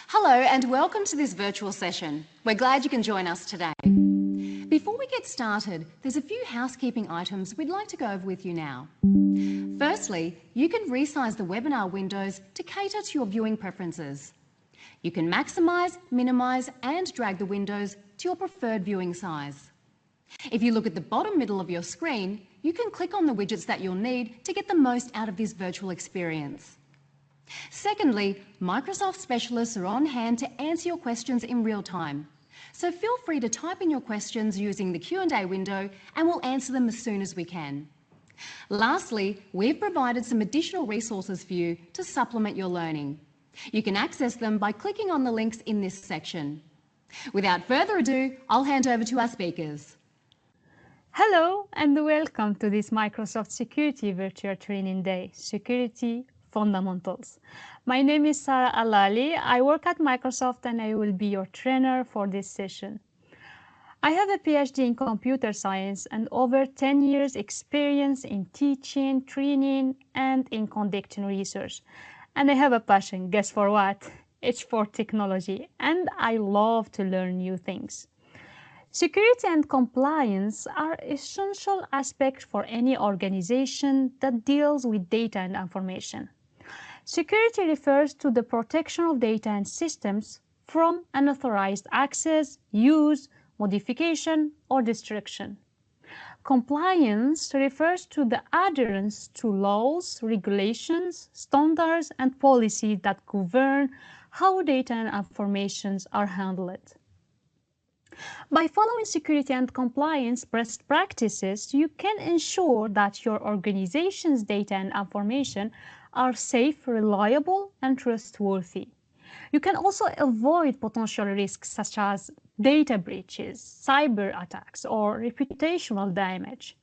Hello and welcome to this virtual session. We're glad you can join us today. Before we get started, there's a few housekeeping items we'd like to go over with you now. Firstly, you can resize the webinar windows to cater to your viewing preferences. You can maximise, minimise and drag the windows to your preferred viewing size. If you look at the bottom middle of your screen, you can click on the widgets that you'll need to get the most out of this virtual experience. Secondly, Microsoft specialists are on hand to answer your questions in real time. So feel free to type in your questions using the Q&A window and we'll answer them as soon as we can. Lastly, we've provided some additional resources for you to supplement your learning. You can access them by clicking on the links in this section. Without further ado, I'll hand over to our speakers. Hello and welcome to this Microsoft Security Virtual Training Day, Security Fundamentals. My name is Sarah Alali. I work at Microsoft and I will be your trainer for this session. I have a PhD in computer science and over 10 years experience in teaching, training and in conducting research. And I have a passion, guess for what? It's for technology and I love to learn new things. Security and compliance are essential aspects for any organization that deals with data and information. Security refers to the protection of data and systems from unauthorized access, use, modification, or destruction. Compliance refers to the adherence to laws, regulations, standards, and policies that govern how data and information are handled. By following security and compliance best practices, you can ensure that your organization's data and information are safe, reliable, and trustworthy. You can also avoid potential risks such as data breaches, cyber attacks, or reputational damage.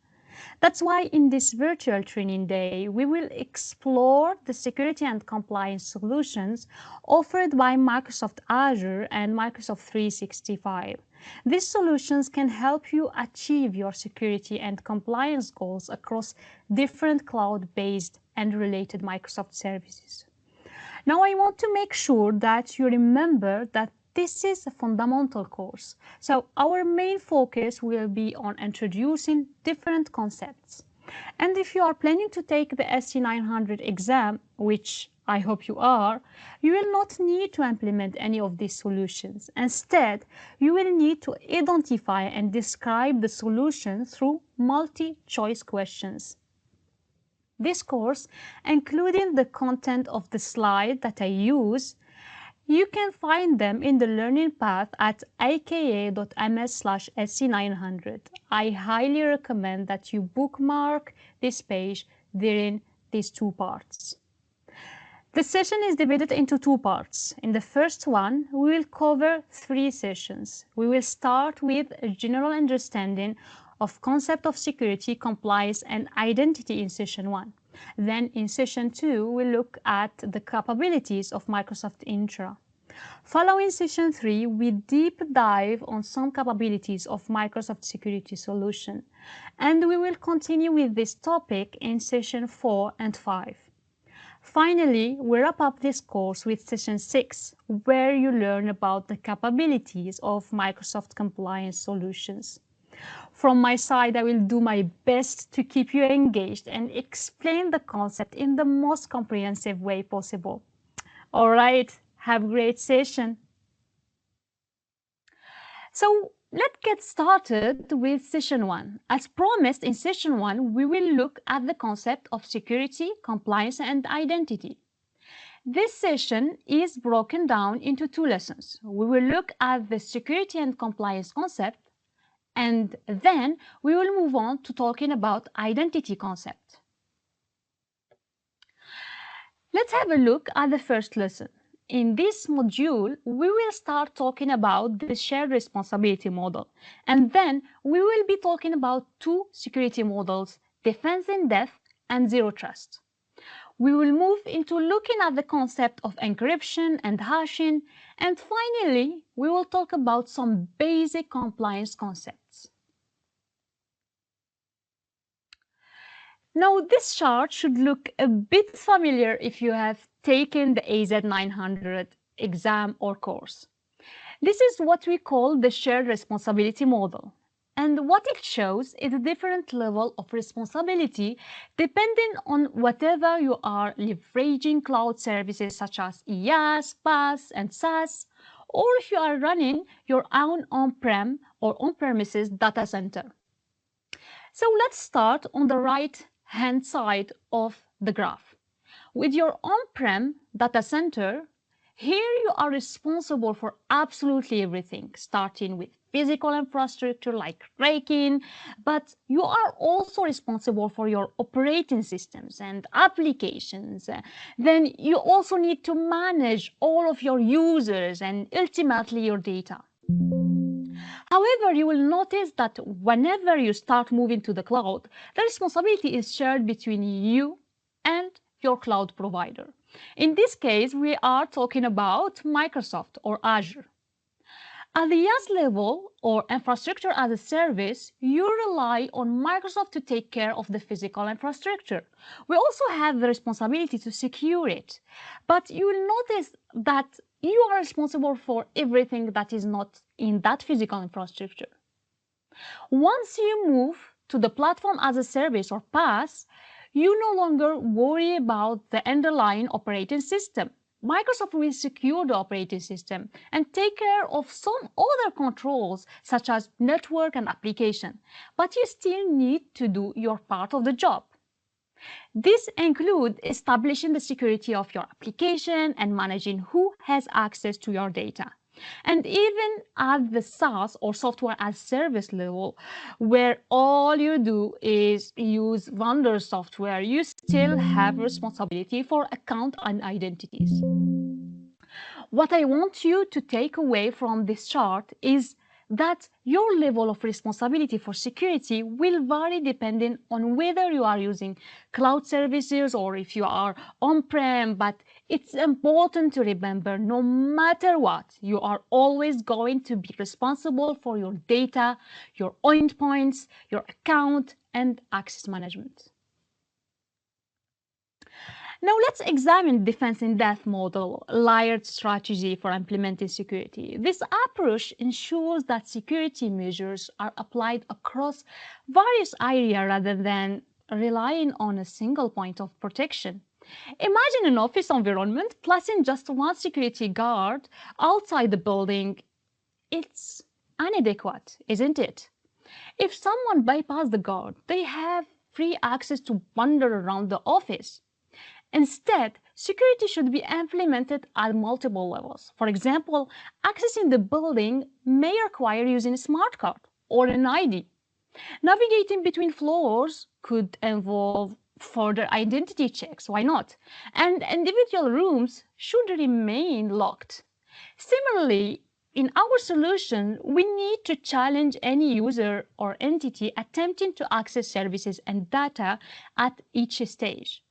That's why in this virtual training day, we will explore the security and compliance solutions offered by Microsoft Azure and Microsoft 365. These solutions can help you achieve your security and compliance goals across different cloud-based and related Microsoft services. Now, I want to make sure that you remember that this is a fundamental course. So our main focus will be on introducing different concepts. And if you are planning to take the SC900 exam, which I hope you are, you will not need to implement any of these solutions. Instead, you will need to identify and describe the solution through multi-choice questions. This course, including the content of the slide that I use, you can find them in the learning path at aka.ms/SC900. I highly recommend that you bookmark this page during these two parts. The session is divided into two parts. In the first one, we will cover 3 sessions. We will start with a general understanding of concept of security, compliance, and identity in session 1. Then in session 2, we'll look at the capabilities of Microsoft Intra. Following session 3, we deep dive on some capabilities of Microsoft Security Solution. And we will continue with this topic in session 4 and 5. Finally, we wrap up this course with session 6, where you learn about the capabilities of Microsoft Compliance Solutions. From my side, I will do my best to keep you engaged and explain the concept in the most comprehensive way possible. All right, have a great session. So let's get started with session 1. As promised, in session 1, we will look at the concept of security, compliance, and identity. This session is broken down into 2 lessons. We will look at the security and compliance concept, and then we will move on to talking about identity concept. Let's have a look at the first lesson. in this module, we will start talking about the shared responsibility model. And then we will be talking about two security models, defense in depth and zero trust. We will move into looking at the concept of encryption and hashing. And finally, we will talk about some basic compliance concepts. Now, this chart should look a bit familiar if you have taken the SC900 exam or course. This is what we call the shared responsibility model. And what it shows is a different level of responsibility depending on whatever you are leveraging cloud services such as IaaS, PaaS, and SaaS, or if you are running your own on-prem or on-premises data center. So let's start on the right-hand side of the graph. With your on-prem data center, here you are responsible for absolutely everything, starting with physical infrastructure like racking, but you are also responsible for your operating systems and applications. Then you also need to manage all of your users and ultimately your data. However, you will notice that whenever you start moving to the cloud, the responsibility is shared between you and your cloud provider. In this case, we are talking about Microsoft or Azure. At the IaaS level, or infrastructure as a service, you rely on Microsoft to take care of the physical infrastructure. We also have the responsibility to secure it. But you will notice that you are responsible for everything that is not in that physical infrastructure. Once you move to the platform as a service or PaaS, you no longer worry about the underlying operating system. Microsoft will secure the operating system and take care of some other controls such as network and application, but you still need to do your part of the job. This includes establishing the security of your application and managing who has access to your data. And even at the SaaS or software as service level, where all you do is use vendor software, you still have responsibility for account and identities. What I want you to take away from this chart is that your level of responsibility for security will vary depending on whether you are using cloud services or if you are on-prem, but it's important to remember no matter what, you are always going to be responsible for your data, your endpoints, your account, and access management. Now let's examine defense in depth model, layered strategy for implementing security. This approach ensures that security measures are applied across various areas rather than relying on a single point of protection. Imagine an office environment placing just one security guard outside the building. It's inadequate, isn't it? If someone bypasses the guard, they have free access to wander around the office. Instead, security should be implemented at multiple levels. For example, accessing the building may require using a smart card or an ID. Navigating between floors could involve further identity checks, why not? And individual rooms should remain locked. Similarly, in our solution, we need to challenge any user or entity attempting to access services and data at each stage.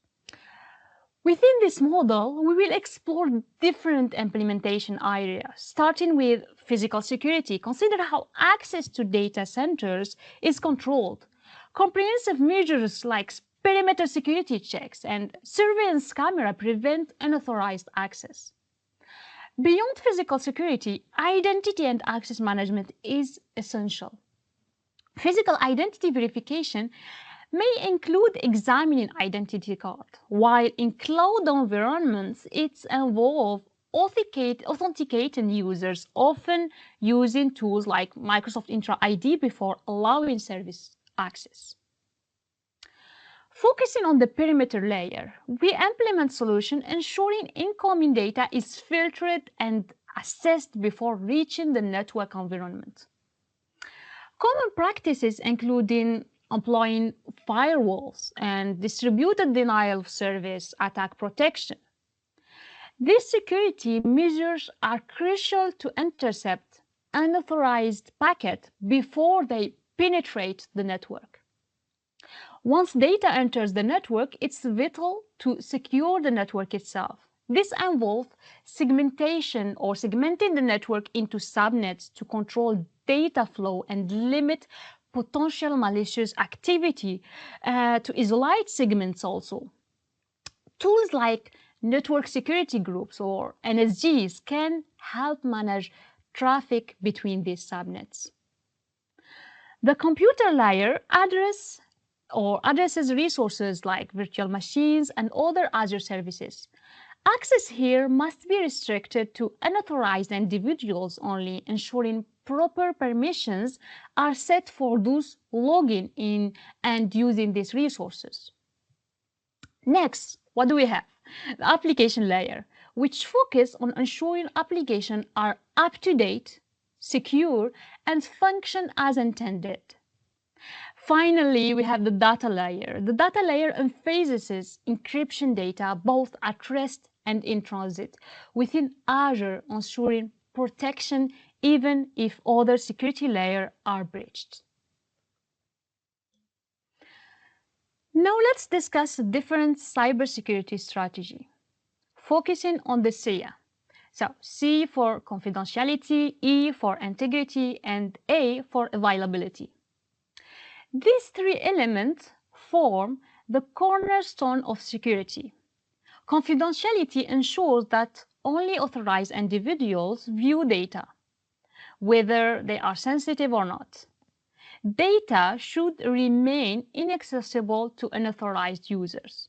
Within this model, we will explore different implementation areas, starting with physical security. Consider how access to data centers is controlled. Comprehensive measures like perimeter security checks and surveillance camera prevent unauthorized access. Beyond physical security, identity and access management is essential. Physical identity verification may include examining identity card, while in cloud environments, it involves authenticating users, often using tools like Microsoft Entra ID before allowing service access. Focusing on the perimeter layer, we implement solutions ensuring incoming data is filtered and assessed before reaching the network environment. Common practices including employing firewalls and distributed denial of service attack protection. These security measures are crucial to intercept unauthorized packets before they penetrate the network. Once data enters the network, it's vital to secure the network itself. This involves segmentation or segmenting the network into subnets to control data flow and limit potential malicious activity, to isolate segments also. Tools like network security groups or NSGs can help manage traffic between these subnets. The computer layer addresses resources like virtual machines and other Azure services. Access here must be restricted to unauthorized individuals only, ensuring proper permissions are set for those logging in and using these resources. Next, what do we have? The application layer, which focuses on ensuring applications are up to date, secure, and function as intended. Finally, we have the data layer. The data layer emphasizes encryption data both at rest and in transit within Azure, ensuring protection even if other security layers are breached. Now let's discuss a different cybersecurity strategy, focusing on the SIA. So C for confidentiality, E for integrity, and A for availability. These three elements form the cornerstone of security. Confidentiality ensures that only authorized individuals view data, whether they are sensitive or not. Data should remain inaccessible to unauthorized users.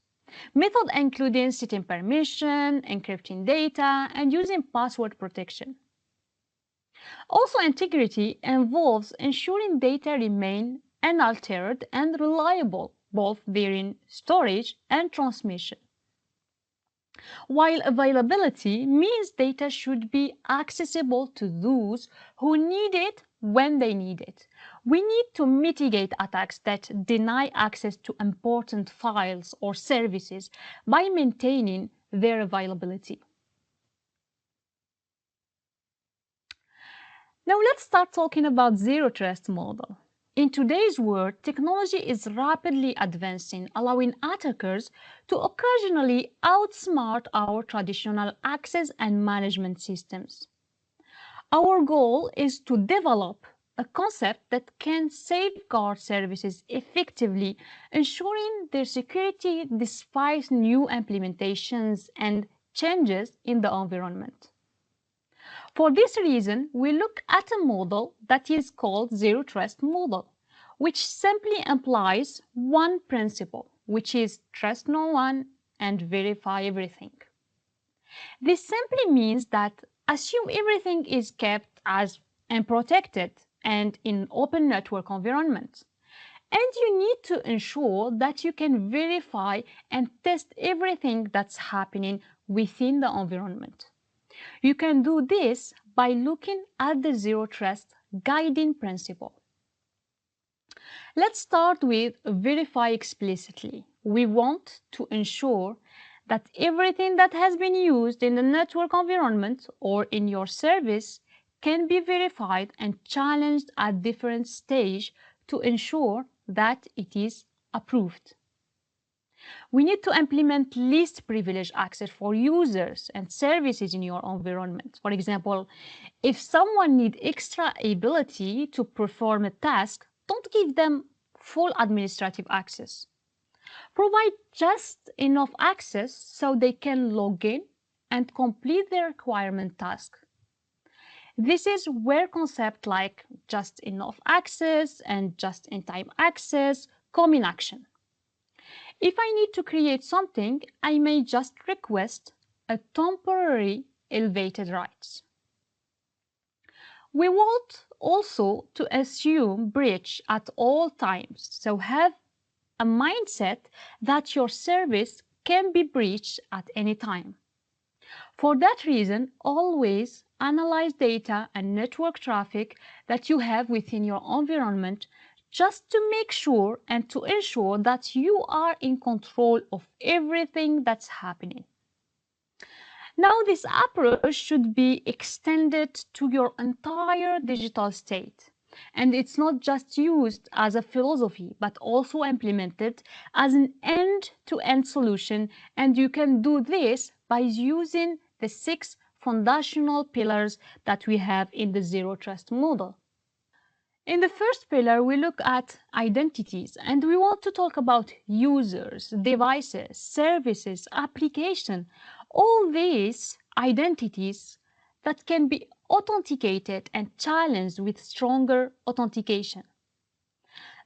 Methods including setting permission, encrypting data, and using password protection. Also, integrity involves ensuring data remain unaltered and reliable, both during storage and transmission. While availability means data should be accessible to those who need it when they need it. We need to mitigate attacks that deny access to important files or services by maintaining their availability. Now let's start talking about zero trust model. In today's world, technology is rapidly advancing, allowing attackers to occasionally outsmart our traditional access and management systems. Our goal is to develop a concept that can safeguard services effectively, ensuring their security despite new implementations and changes in the environment. For this reason, we look at a model that is called Zero Trust model, which simply implies one principle, which is trust no one and verify everything. This simply means that assume everything is kept as unprotected and in open network environments. And you need to ensure that you can verify and test everything that's happening within the environment. You can do this by looking at the Zero Trust guiding principle. Let's start with verify explicitly. We want to ensure that everything that has been used in the network environment or in your service can be verified and challenged at different stages to ensure that it is approved. We need to implement least privileged access for users and services in your environment. For example, if someone needs extra ability to perform a task, don't give them full administrative access. Provide just enough access so they can log in and complete their requirement task. This is where concepts like just enough access and just-in-time access come in action. If I need to create something, I may just request a temporary elevated rights. We want also to assume breach at all times, so have a mindset that your service can be breached at any time. For that reason, always analyze data and network traffic that you have within your environment just to make sure and to ensure that you are in control of everything that's happening. Now, this approach should be extended to your entire digital state. And it's not just used as a philosophy, but also implemented as an end-to-end solution. And you can do this by using the 6 foundational pillars that we have in the Zero Trust model. In the first pillar, we look at identities, and we want to talk about users, devices, services, application, all these identities that can be authenticated and challenged with stronger authentication.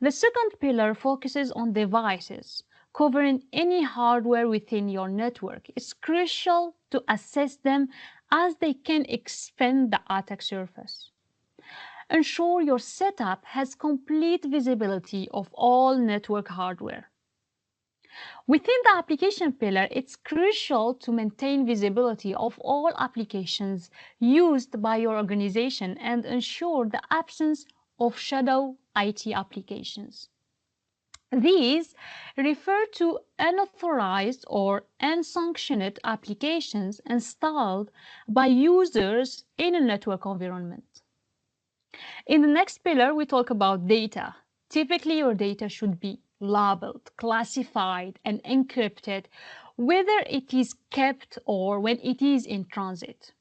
The second pillar focuses on devices, covering any hardware within your network. It's crucial to assess them as they can expand the attack surface. Ensure your setup has complete visibility of all network hardware. Within the application pillar, it's crucial to maintain visibility of all applications used by your organization and ensure the absence of shadow IT applications. These refer to unauthorized or unsanctioned applications installed by users in a network environment. In the next pillar, we talk about data. Typically, your data should be labeled, classified, and encrypted, whether it is kept or when it is in transit.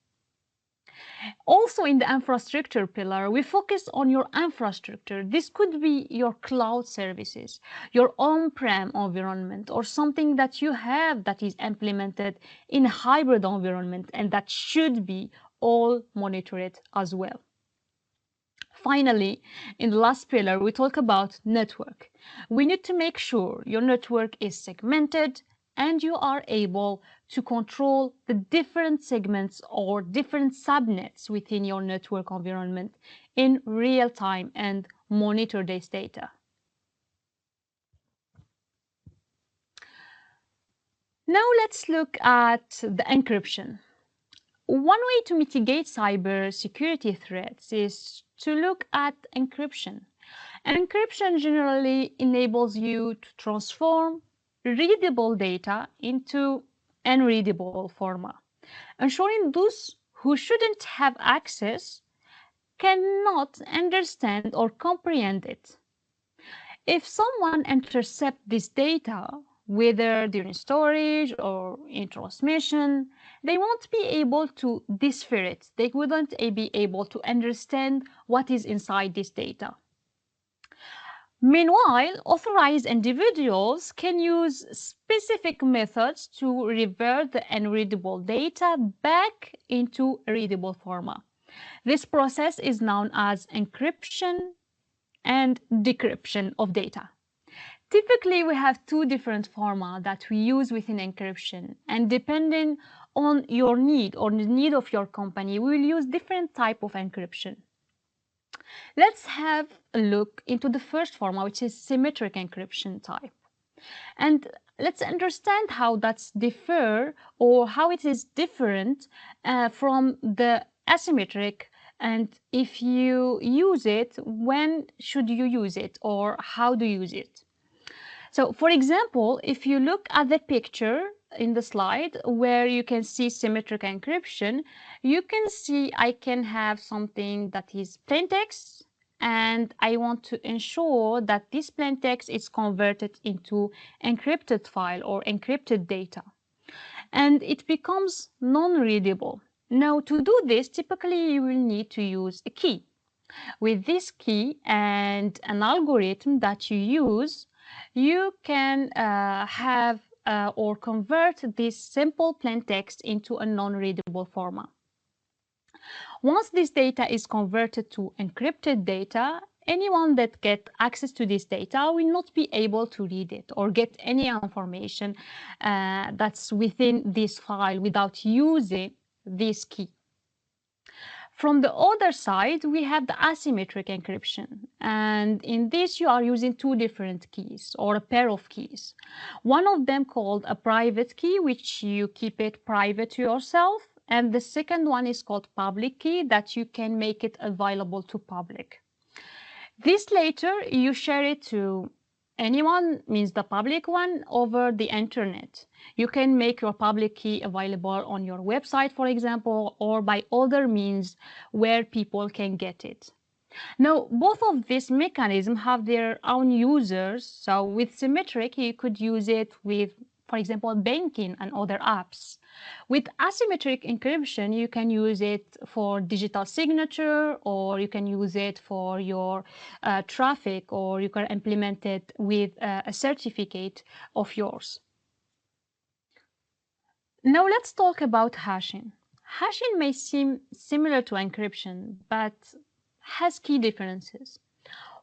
Also, in the infrastructure pillar, we focus on your infrastructure. This could be your cloud services, your on-prem environment, or something that you have that is implemented in a hybrid environment and that should be all monitored as well. Finally, in the last pillar, we talk about network. We need to make sure your network is segmented and you are able to control the different segments or different subnets within your network environment in real time and monitor this data. Now let's look at the encryption. One way to mitigate cyber security threats is to look at encryption. Encryption generally enables you to transform readable data into unreadable format, ensuring those who shouldn't have access cannot understand or comprehend it. If someone intercepts this data, whether during storage or in transmission, they won't be able to decipher it. They wouldn't be able to understand what is inside this data. Meanwhile, authorized individuals can use specific methods to revert the unreadable data back into readable format. This process is known as encryption and decryption of data. Typically, we have two different formats that we use within encryption, and depending on your need or the need of your company, we will use different type of encryption. Let's have a look into the first format, which is symmetric encryption type. And let's understand how that's differ or how it is different from the asymmetric, and if you use it, when should you use it or how do you use it. So for example, if you look at the picture in the slide where you can see symmetric encryption, you can see I can have something that is plain text, and I want to ensure that this plain text is converted into encrypted file or encrypted data, and it becomes non-readable. Now, to do this, typically you will need to use a key. With this key and an algorithm that you use, you can have or convert this simple plain text into a non-readable format. Once this data is converted to encrypted data, anyone that gets access to this data will not be able to read it or get any information that's within this file without using this key. From the other side, we have the asymmetric encryption. And in this, you are using two different keys or a pair of keys. One of them called a private key, which you keep it private to yourself. And the second one is called public key, that you can make it available to public. This later, you share it to Anyone means the public one over the internet. You can make your public key available on your website, for example, or by other means where people can get it. Now, both of these mechanisms have their own users. So with symmetric, you could use it with, for example, banking and other apps. With asymmetric encryption, you can use it for digital signature, or you can use it for your traffic, or you can implement it with a certificate of yours. Now let's talk about hashing. Hashing may seem similar to encryption, but has key differences.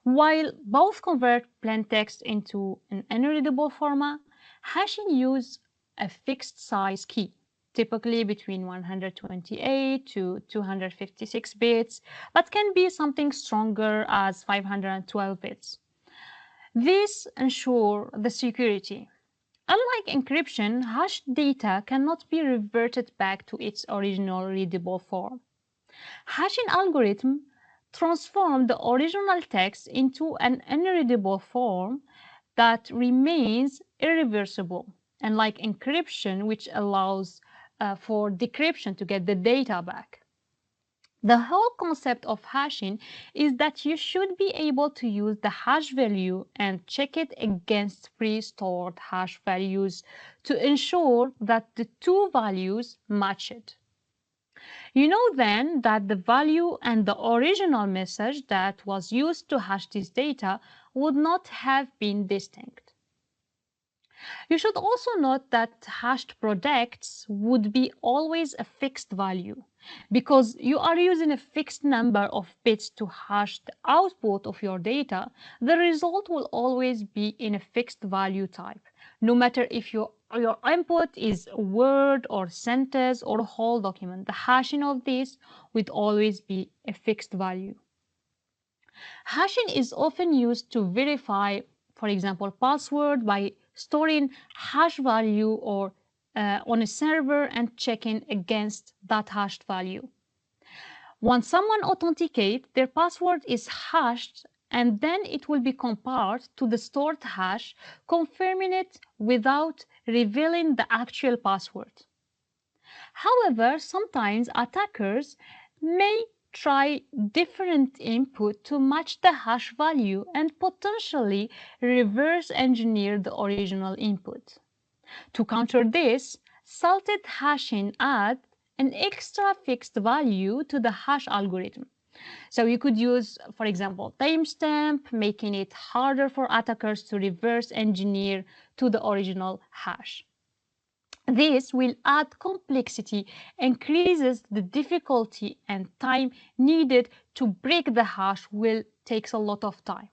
While both convert plain text into an unreadable format, hashing uses a fixed size key, typically between 128 to 256 bits, but can be something stronger as 512 bits. This ensures the security. Unlike encryption, hashed data cannot be reverted back to its original readable form. Hashing algorithm transform the original text into an unreadable form that remains irreversible, unlike encryption, which allows for decryption to get the data back. The whole concept of hashing is that you should be able to use the hash value and check it against pre-stored hash values to ensure that the two values match it. You know then that the value and the original message that was used to hash this data would not have been distinct. You should also note that hashed products would be always a fixed value because you are using a fixed number of bits to hash the output of your data. The result will always be in a fixed value type, no matter if your input is a word or sentence or a whole document. The hashing of this would always be a fixed value. Hashing is often used to verify, for example, password by storing hash value or on a server and checking against that hashed value. Once someone authenticates, their password is hashed and then it will be compared to the stored hash, confirming it without revealing the actual password. However, sometimes attackers may try different input to match the hash value and potentially reverse engineer the original input. To counter this, salted hashing adds an extra fixed value to the hash algorithm. So you could use, for example, timestamp, making it harder for attackers to reverse engineer to the original hash. This will add complexity, increases the difficulty, and time needed to break the hash will takes a lot of time.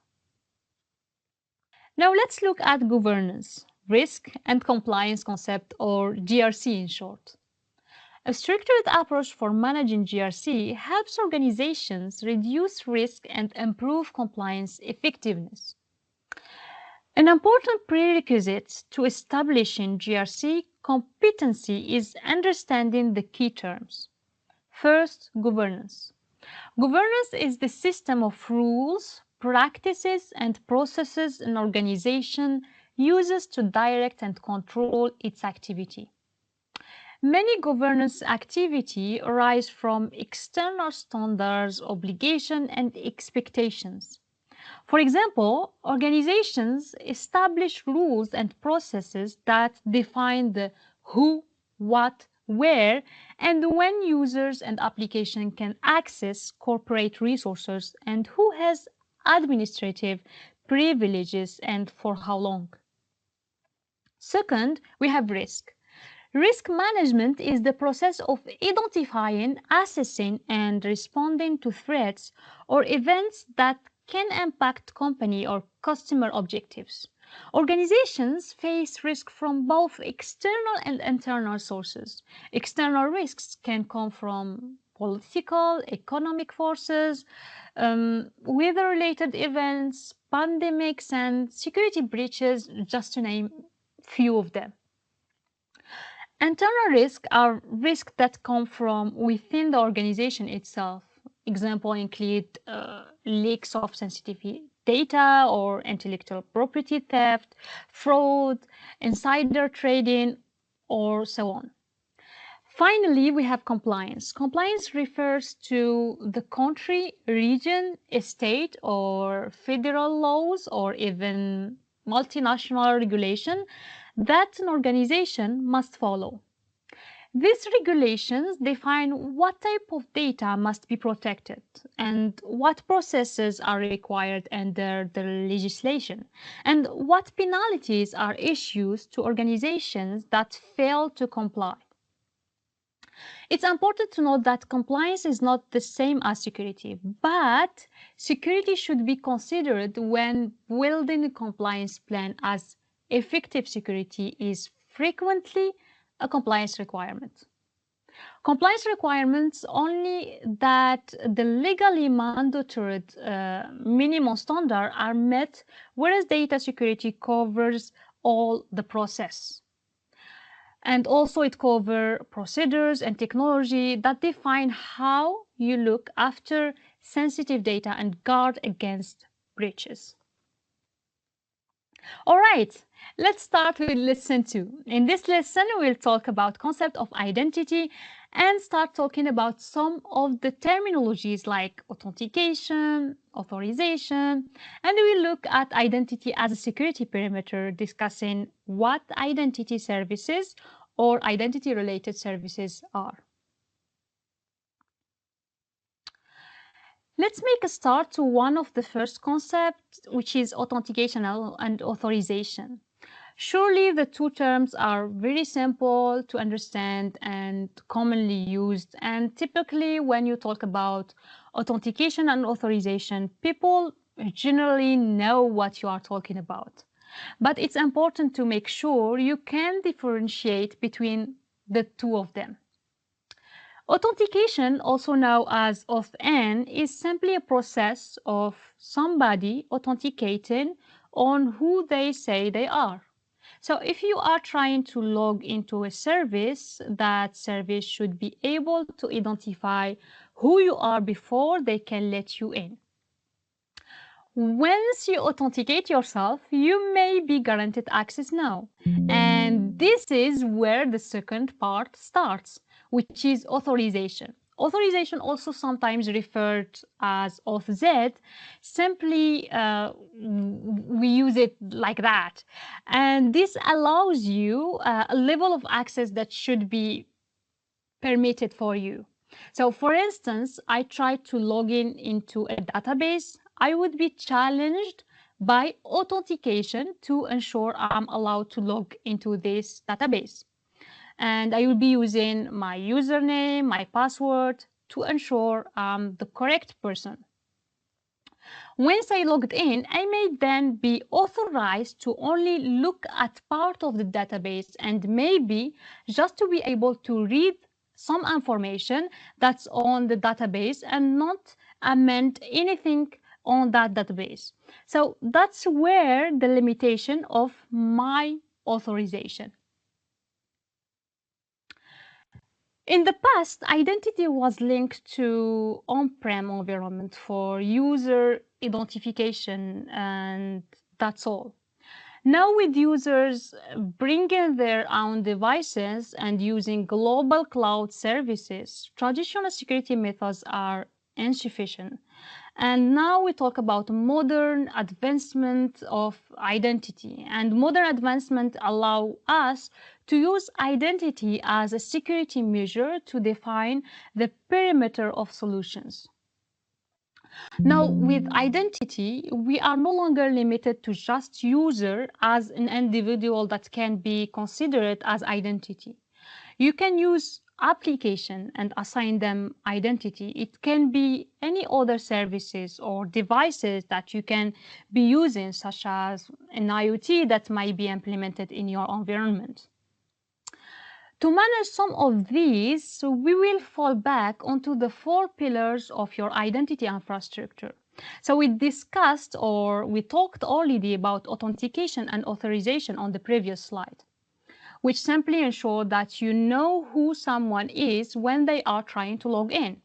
Now let's look at governance, risk and compliance concept, or GRC in short. A structured approach for managing GRC helps organizations reduce risk and improve compliance effectiveness. An important prerequisite to establishing GRC competency is understanding the key terms. First, governance. Governance is the system of rules, practices, and processes an organization uses to direct and control its activity. Many governance activity arise from external standards, obligations, and expectations. For example, organizations establish rules and processes that define the who, what, where, and when users and applications can access corporate resources and who has administrative privileges and for how long. Second, we have risk. Risk management is the process of identifying, assessing, and responding to threats or events that can impact company or customer objectives. Organizations face risk from both external and internal sources. External risks can come from political, economic forces, weather-related events, pandemics, and security breaches, just to name few of them. Internal risks are risks that come from within the organization itself. Examples include leaks of sensitive data or intellectual property theft, fraud, insider trading, or so on. Finally, we have compliance. Compliance refers to the country, region, state, or federal laws, or even multinational regulation that an organization must follow. These regulations define what type of data must be protected and what processes are required under the legislation and what penalties are issued to organizations that fail to comply. It's important to note that compliance is not the same as security, but security should be considered when building a compliance plan, as effective security is frequently a compliance requirement. Compliance requirements only that the legally mandatory minimum standard are met, whereas data security covers all the process. And also it covers procedures and technology that define how you look after sensitive data and guard against breaches. All right, let's start with lesson 2. In this lesson, we'll talk about concept of identity and start talking about some of the terminologies like authentication, authorization, and we'll look at identity as a security perimeter, discussing what identity services or identity-related services are. Let's make a start to one of the first concepts, which is authentication and authorization. Surely the two terms are very simple to understand and commonly used. And typically when you talk about authentication and authorization, people generally know what you are talking about. But it's important to make sure you can differentiate between the two of them. Authentication, also known as auth-in, is simply a process of somebody authenticating on who they say they are. So if you are trying to log into a service, that service should be able to identify who you are before they can let you in. Once you authenticate yourself, you may be granted access now. And this is where the second part starts, which is authorization. Authorization, also sometimes referred as auth-z, simply we use it like that. And this allows you a level of access that should be permitted for you. So for instance, I tried to log in into a database. I would be challenged by authentication to ensure I'm allowed to log into this database. And I will be using my username, my password to ensure I'm the correct person. Once I logged in, I may then be authorized to only look at part of the database and maybe just to be able to read some information that's on the database and not amend anything on that database. So that's where the limitation of my authorization. In the past, identity was linked to on-prem environment for user identification, and that's all. Now with users bringing their own devices and using global cloud services, traditional security methods are insufficient. And now we talk about modern advancement of identity. And modern advancement allow us to use identity as a security measure to define the perimeter of solutions. Now, with identity, we are no longer limited to just user as an individual that can be considered as identity. You can use application and assign them identity. It can be any other services or devices that you can be using, such as an IoT that might be implemented in your environment. To manage some of these, we will fall back onto the 4 pillars of your identity infrastructure. So we discussed or we talked already about authentication and authorization on the previous slide, which simply ensure that you know who someone is when they are trying to log in.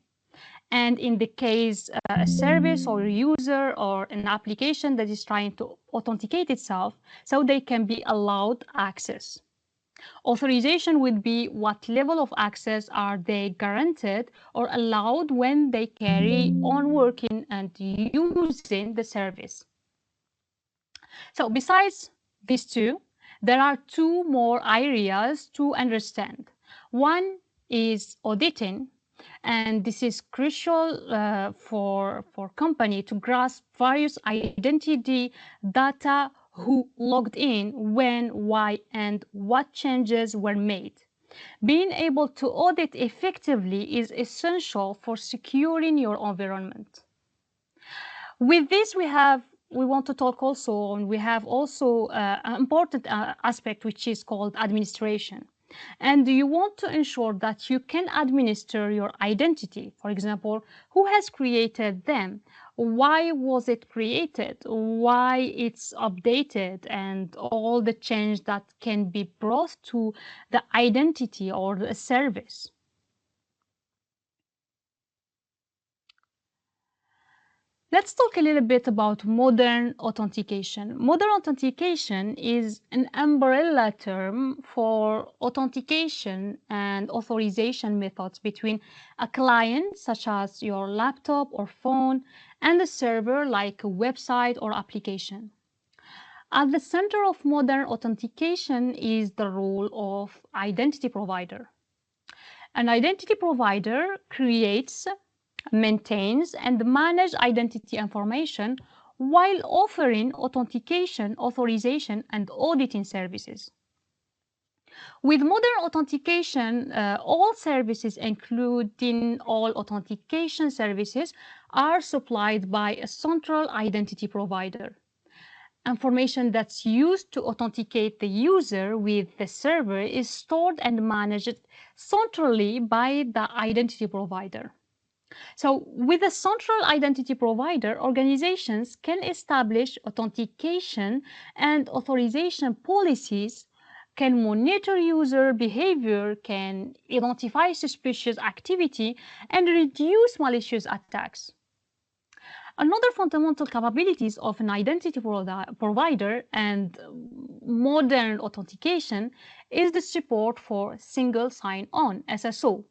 And in the case a service or a user or an application that is trying to authenticate itself, so they can be allowed access. Authorization would be what level of access are they granted or allowed when they carry on working and using the service. So besides these two, there are two more areas to understand. One is auditing, and this is crucial for company to grasp various identity data, who logged in, when, why, and what changes were made. Being able to audit effectively is essential for securing your environment. With this, we want to talk also on, we have also an important aspect, which is called administration. And you want to ensure that you can administer your identity. For example, who has created them? Why was it created? Why it's updated? And all the change that can be brought to the identity or the service. Let's talk a little bit about modern authentication. Modern authentication is an umbrella term for authentication and authorization methods between a client, such as your laptop or phone, and a server like a website or application. At the center of modern authentication is the role of identity provider. An identity provider creates, maintains, and manages identity information while offering authentication, authorization, and auditing services. With modern authentication, all services, including all authentication services, are supplied by a central identity provider. Information that's used to authenticate the user with the server is stored and managed centrally by the identity provider. So with a central identity provider, organizations can establish authentication and authorization policies, can monitor user behavior, can identify suspicious activity, and reduce malicious attacks. Another fundamental capabilities of an identity provider and modern authentication is the support for single sign-on, SSO.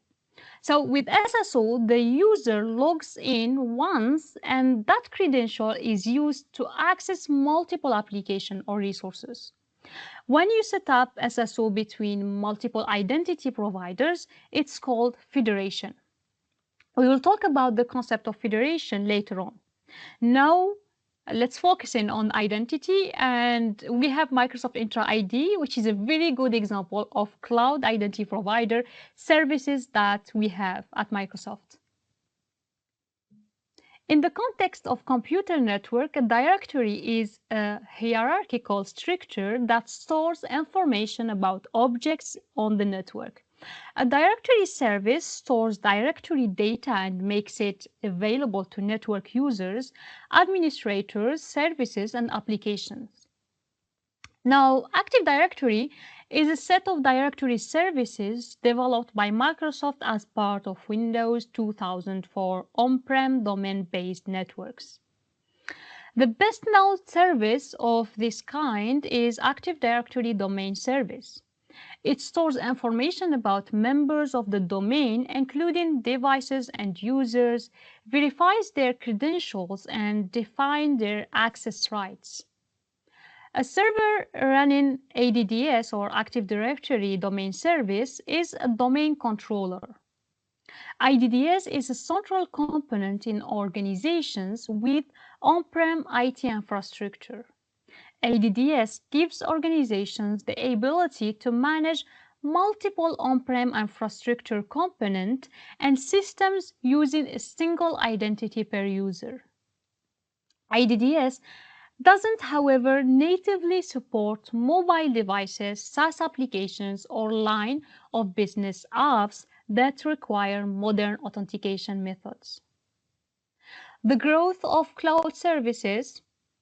So with SSO, the user logs in once and that credential is used to access multiple applications or resources. When you set up SSO between multiple identity providers, it's called federation. We will talk about the concept of federation later on. Now, let's focus in on identity, and we have Microsoft Entra ID, which is a very good example of cloud identity provider services that we have at Microsoft. In the context of computer network, a directory is a hierarchical structure that stores information about objects on the network. A directory service stores directory data and makes it available to network users, administrators, services, and applications. Now, Active Directory is a set of directory services developed by Microsoft as part of Windows 2000 for on-prem domain-based networks. The best-known service of this kind is Active Directory Domain Service. It stores information about members of the domain, including devices and users, verifies their credentials, and defines their access rights. A server running ADDS or Active Directory Domain Service is a domain controller. IDDS is a central component in organizations with on-prem IT infrastructure. ADDS gives organizations the ability to manage multiple on-prem infrastructure components and systems using a single identity per user. IDDS doesn't, however, natively support mobile devices, SaaS applications, or line of business apps that require modern authentication methods. The growth of cloud services,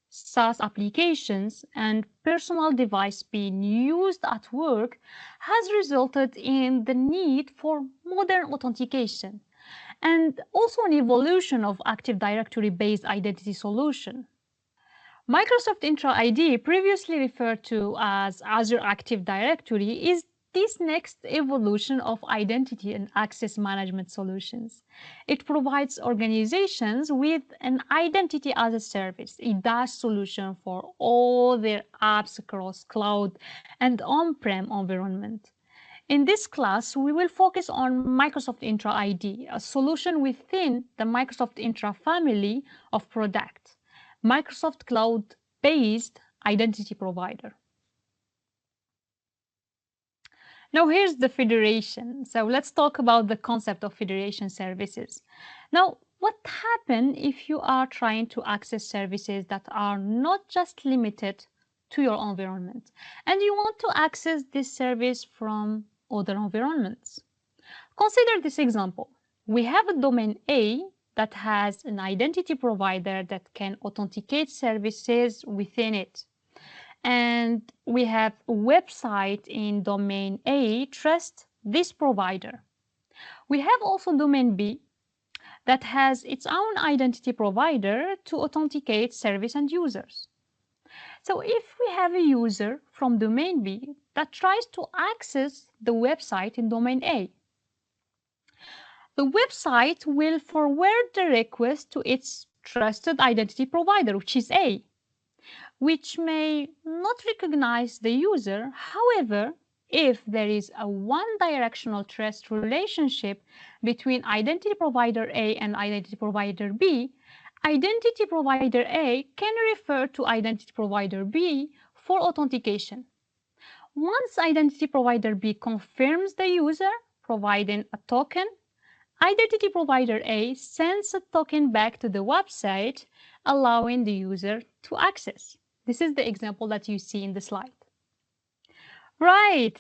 SaaS applications, and personal device being used at work has resulted in the need for modern authentication. and also an evolution of Active Directory-based identity solution. Microsoft Entra ID, previously referred to as Azure Active Directory, is this next evolution of identity and access management solutions. It provides organizations with an identity as a service, a DaaS solution for all their apps across cloud and on-prem environment. In this class, we will focus on Microsoft Entra ID, a solution within the Microsoft Entra family of products, Microsoft Cloud-based identity provider. Now here's the federation. So let's talk about the concept of federation services. Now, what happens if you are trying to access services that are not just limited to your environment, and you want to access this service from other environments? Consider this example. We have a domain A that has an identity provider that can authenticate services within it. And we have a website in domain A, trust this provider. We have also domain B that has its own identity provider to authenticate service and users. So if we have a user from domain B that tries to access the website in domain A, the website will forward the request to its trusted identity provider, which is A, which may not recognize the user. However, if there is a one-directional trust relationship between identity provider A and identity provider B, identity provider A can refer to identity provider B for authentication. Once identity provider B confirms the user, providing a token, identity provider A sends a token back to the website, allowing the user to access. This is the example that you see in the slide. Right.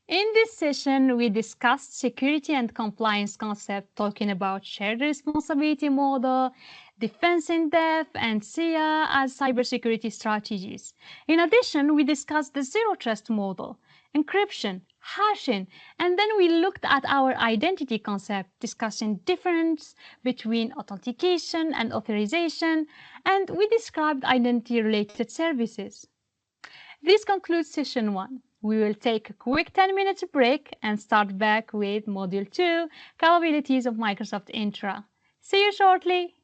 In this session, we discussed security and compliance concept, talking about shared responsibility model, defense in depth, and SIA as cybersecurity strategies. In addition, we discussed the zero trust model, encryption, hashing, and then we looked at our identity concept, discussing difference between authentication and authorization, and we described identity-related services. This concludes session 1. We will take a quick 10 minutes break and start back with Module 2, Capabilities of Microsoft Entra. See you shortly!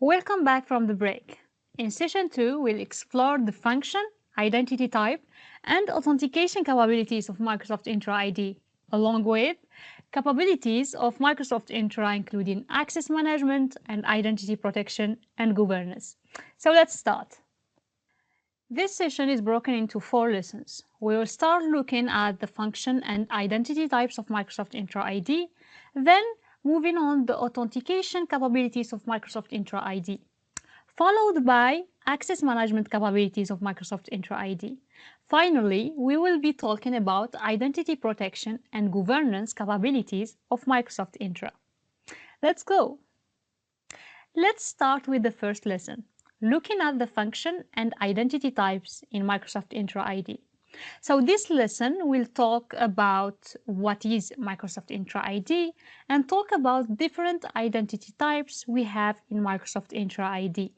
Welcome back from the break. In session 2, we'll explore the function, identity type, and authentication capabilities of Microsoft Entra ID, along with capabilities of Microsoft Entra, including access management and identity protection and governance. So let's start. This session is broken into 4 lessons. We will start looking at the function and identity types of Microsoft Entra ID, then moving on the authentication capabilities of Microsoft Entra ID, followed by access management capabilities of Microsoft Entra ID. Finally, we will be talking about identity protection and governance capabilities of Microsoft Entra. Let's go. Let's start with the first lesson, looking at the function and identity types in Microsoft Entra ID. So this lesson will talk about what is Microsoft Entra ID and talk about different identity types we have in Microsoft Entra ID.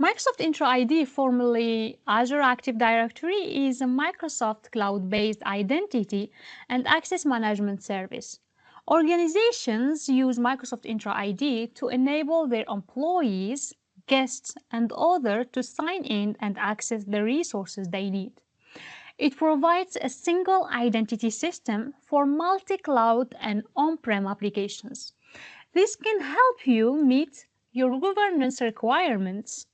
Microsoft Entra ID, formerly Azure Active Directory, is a Microsoft cloud-based identity and access management service. Organizations use Microsoft Entra ID to enable their employees, guests, and others to sign in and access the resources they need. It provides a single identity system for multi-cloud and on-prem applications. This can help you meet your governance requirements.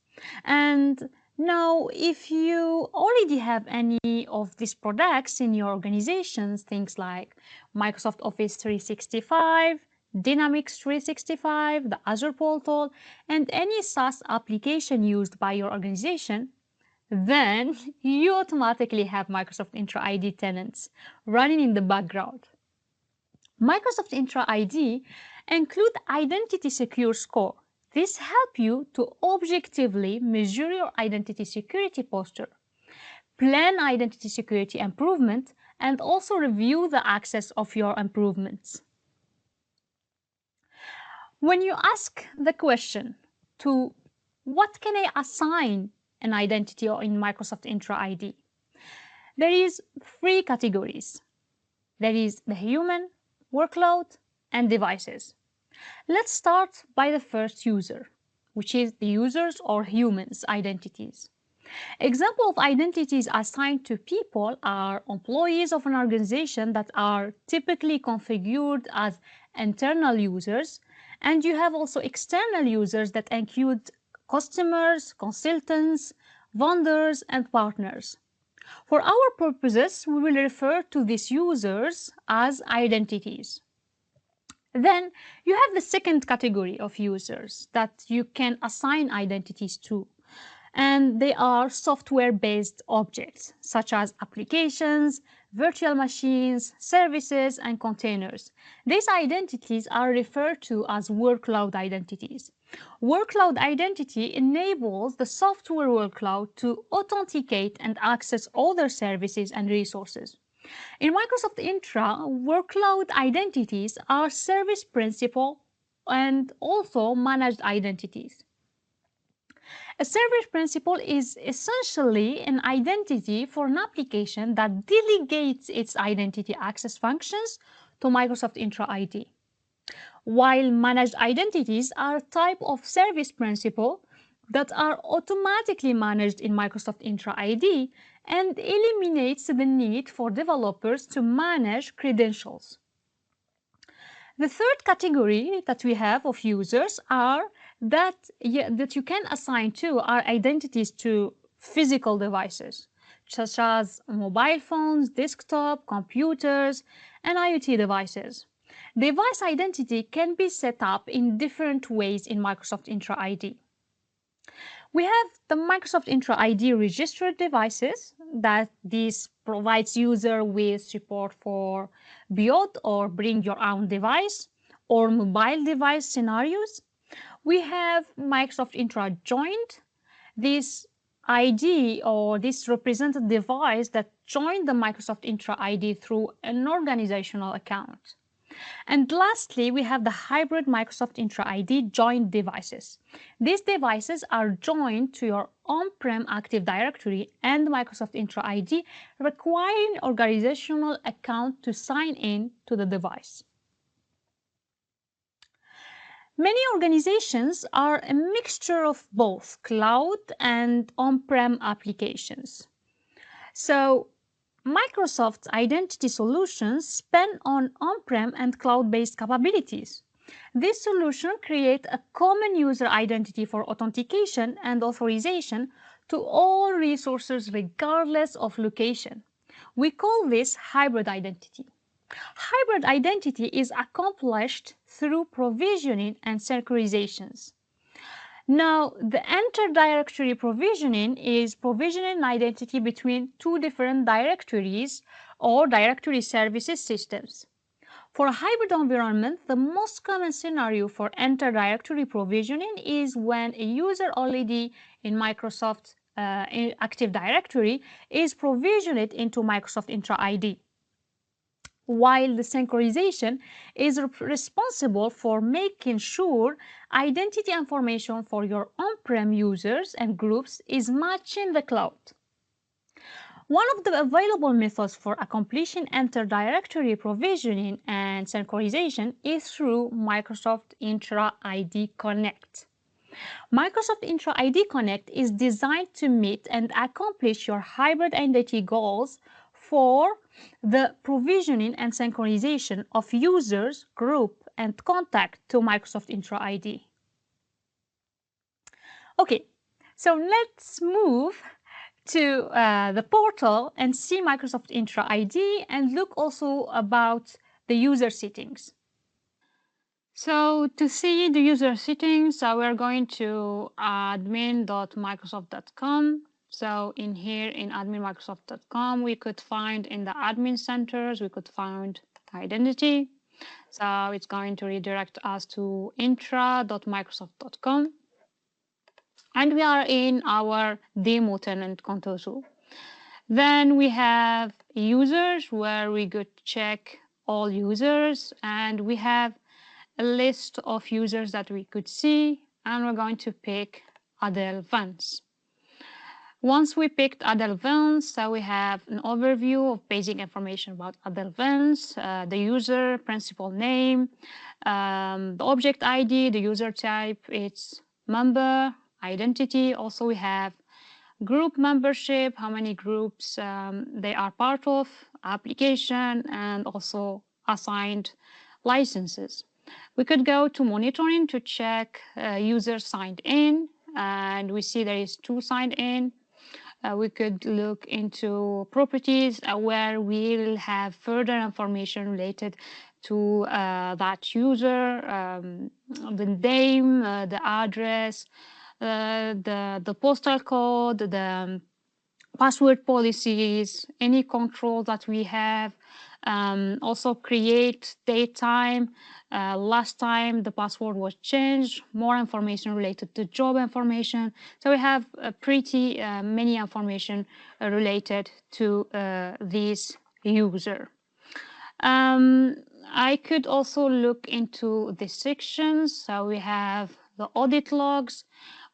And now, if you already have any of these products in your organizations, things like Microsoft Office 365, Dynamics 365, the Azure portal, and any SaaS application used by your organization, then you automatically have Microsoft Entra ID tenants running in the background. Microsoft Entra ID include Identity Secure Score. This helps you to objectively measure your identity security posture, plan identity security improvement, and also review the access of your improvements. When you ask the question to what can I assign an identity in Microsoft Entra ID, there is 3 categories. There is the human, workload, and devices. Let's start by the first user, which is the users or humans' identities. Examples of identities assigned to people are employees of an organization that are typically configured as internal users, and you have also external users that include customers, consultants, vendors, and partners. For our purposes, we will refer to these users as identities. Then you have the second category of users that you can assign identities to, and they are software-based objects such as applications, virtual machines, services, and containers. These identities are referred to as workload identities. Workload identity enables the software workload to authenticate and access other services and resources. In Microsoft Entra, workload identities are service principal and also managed identities. A service principal is essentially an identity for an application that delegates its identity access functions to Microsoft Entra ID. While managed identities are a type of service principal that are automatically managed in Microsoft Entra ID and eliminates the need for developers to manage credentials. The third category that we have of users are that you can assign to are identities to physical devices, such as mobile phones, desktop, computers, and IoT devices. Device identity can be set up in different ways in Microsoft Entra ID. We have the Microsoft Entra ID registered devices that this provides user with support for build or bring your own device or mobile device scenarios. We have Microsoft Entra joined, this ID or this represented device that joined the Microsoft Entra ID through an organizational account. And lastly, we have the hybrid Microsoft Entra ID joined devices. These devices are joined to your on-prem Active Directory and Microsoft Entra ID, requiring organizational account to sign in to the device. Many organizations are a mixture of both cloud and on-prem applications. So Microsoft's identity solutions span on-prem and cloud-based capabilities. This solution creates a common user identity for authentication and authorization to all resources regardless of location. We call this hybrid identity. Hybrid identity is accomplished through provisioning and synchronizations. Now, the inter-directory provisioning is provisioning identity between two different directories or directory services systems. For a hybrid environment, the most common scenario for inter-directory provisioning is when a user already in Microsoft Active Directory is provisioned into Microsoft Intra ID, while the synchronization is responsible for making sure identity information for your on-prem users and groups is matching the cloud. One of the available methods for accomplishing inter-directory provisioning and synchronization is through Microsoft Intra ID Connect. Microsoft Intra ID Connect is designed to meet and accomplish your hybrid identity goals for the provisioning and synchronization of users, group, and contact to Microsoft Intra ID. Okay, so let's move to the portal and see Microsoft Intra ID and look also about the user settings. So to see the user settings, we're going to admin.microsoft.com. So in here in admin.microsoft.com, we could find in the admin centers, we could find identity. So it's going to redirect us to intra.microsoft.com. And we are in our demo tenant console. Then we have users where we could check all users, and we have a list of users that we could see, and we're going to pick Adele Vance. Once we picked Adele Vance, so we have an overview of basic information about Adele Vance, the user, principal name, the object ID, the user type, its member, identity. Also, we have group membership, how many groups they are part of, application, and also assigned licenses. We could go to monitoring to check users signed in, and we see there is 2 signed in. We could look into properties where we'll have further information related to that user, the name, the address, the postal code, the password policies, any control that we have. Also create date time, last time the password was changed, more information related to job information. So we have pretty many information related to this user. I could also look into the sections. So we have the audit logs,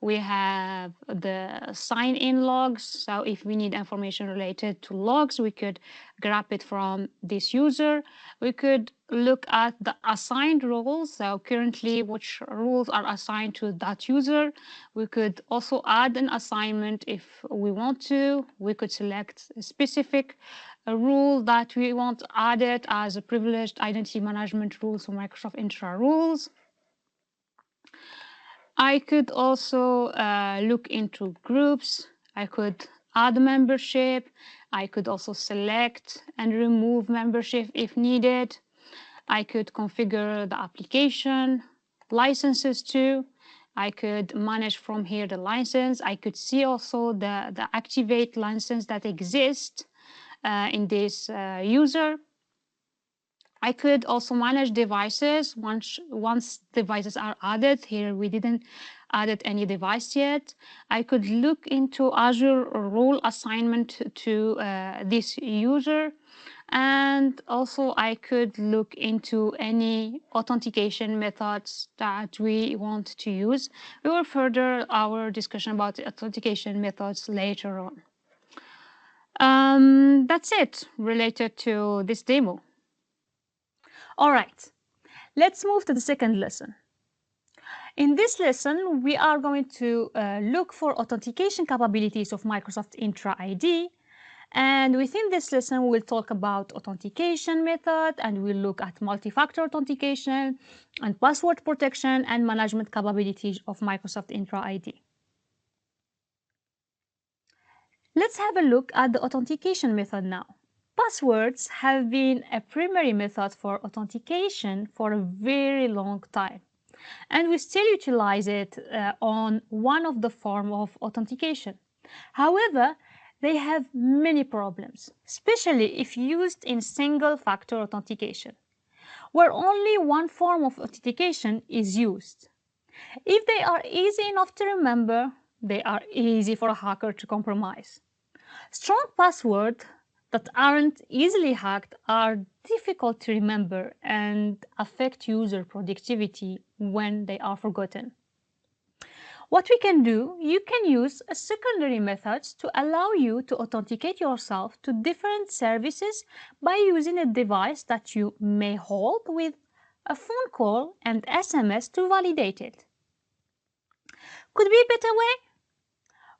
we have the sign-in logs. So if we need information related to logs, we could grab it from this user. We could look at the assigned roles. So currently, which rules are assigned to that user. We could also add an assignment if we want to. We could select a specific rule that we want added as a privileged identity management rule, so Microsoft Intra rules. I could also look into groups. I could add membership. I could also select and remove membership if needed. I could configure the application, licenses too. I could manage from here the license. I could see also the activate license that exists in this user. I could also manage devices once devices are added. Here we didn't added any device yet. I could look into Azure role assignment to this user, and also I could look into any authentication methods that we want to use. We will further our discussion about the authentication methods later on. That's it related to this demo. All right, let's move to the second lesson. In this lesson, we are going to look for authentication capabilities of Microsoft Entra ID. And within this lesson, we'll talk about authentication method, and we'll look at multi-factor authentication and password protection and management capabilities of Microsoft Entra ID. Let's have a look at the authentication method now. Passwords have been a primary method for authentication for a very long time. And we still utilize it on one of the form of authentication. However, they have many problems, especially if used in single-factor authentication, where only one form of authentication is used. If they are easy enough to remember, they are easy for a hacker to compromise. Strong passwords that aren't easily hacked are difficult to remember and affect user productivity when they are forgotten. What we can do, you can use a secondary methods to allow you to authenticate yourself to different services by using a device that you may hold with a phone call and SMS to validate it. Could be a better way?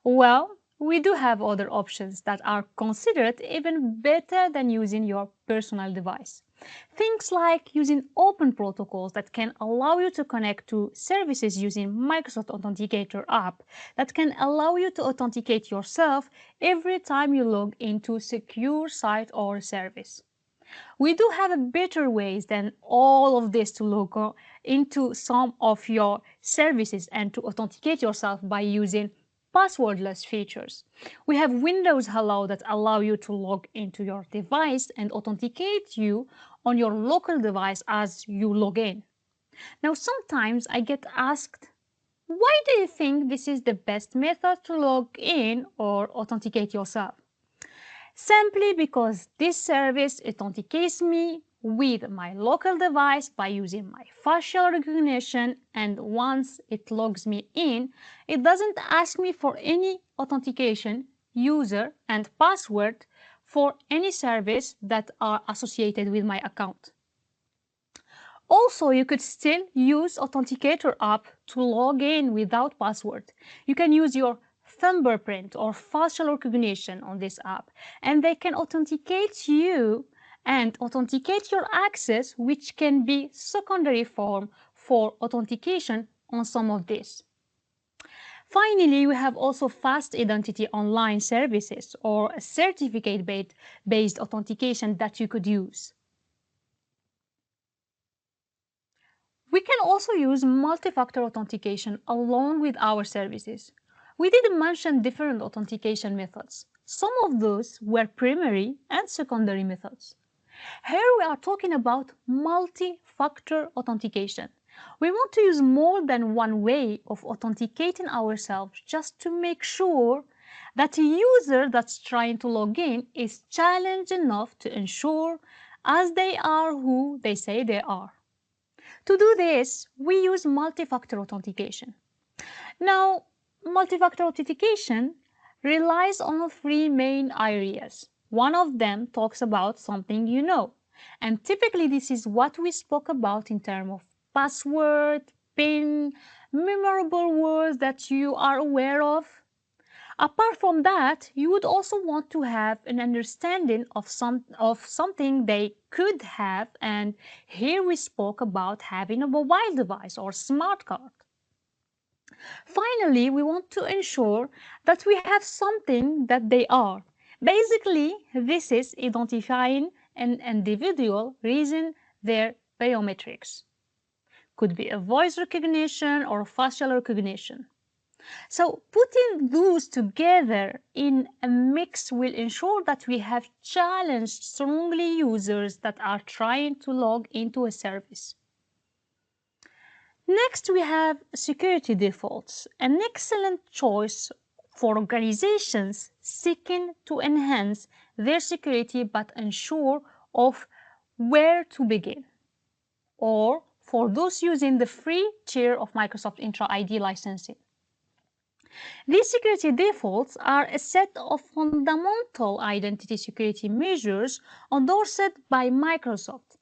Well, we do have other options that are considered even better than using your personal device. Things like using open protocols that can allow you to connect to services using Microsoft Authenticator app that can allow you to authenticate yourself every time you log into a secure site or service. We do have better ways than all of this to log into some of your services and to authenticate yourself by using passwordless features. We have Windows Hello that allow you to log into your device and authenticate you on your local device as you log in. Now, sometimes I get asked, why do you think this is the best method to log in or authenticate yourself? Simply because this service authenticates me with my local device by using my facial recognition, and once it logs me in, it doesn't ask me for any authentication, user, and password for any service that are associated with my account. Also, you could still use Authenticator app to log in without password. You can use your fingerprint or facial recognition on this app, and they can authenticate you and authenticate your access, which can be secondary form for authentication on some of this. Finally, we have also fast identity online services or a certificate-based authentication that you could use. We can also use multi-factor authentication along with our services. We did mention different authentication methods. Some of those were primary and secondary methods. Here we are talking about multi-factor authentication. We want to use more than one way of authenticating ourselves just to make sure that a user that's trying to log in is challenged enough to ensure as they are who they say they are. To do this, we use multi-factor authentication. Now, multi-factor authentication relies on three main areas. One of them talks about something you know, and typically this is what we spoke about in terms of password, PIN, memorable words that you are aware of. Apart from that, you would also want to have an understanding of something they could have, and here we spoke about having a mobile device or smart card. Finally, we want to ensure that we have something that they are. Basically, this is identifying an individual using their biometrics. Could be a voice recognition or facial recognition. So putting those together in a mix will ensure that we have challenged strongly users that are trying to log into a service. Next, we have security defaults, an excellent choice for organizations seeking to enhance their security but unsure of where to begin, or for those using the free tier of Microsoft Entra ID licensing. These security defaults are a set of fundamental identity security measures endorsed by Microsoft,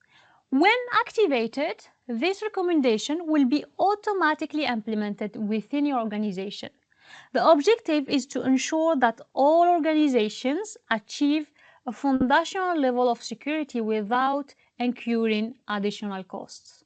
When activated, this recommendation will be automatically implemented within your organization. The objective is to ensure that all organizations achieve a foundational level of security without incurring additional costs.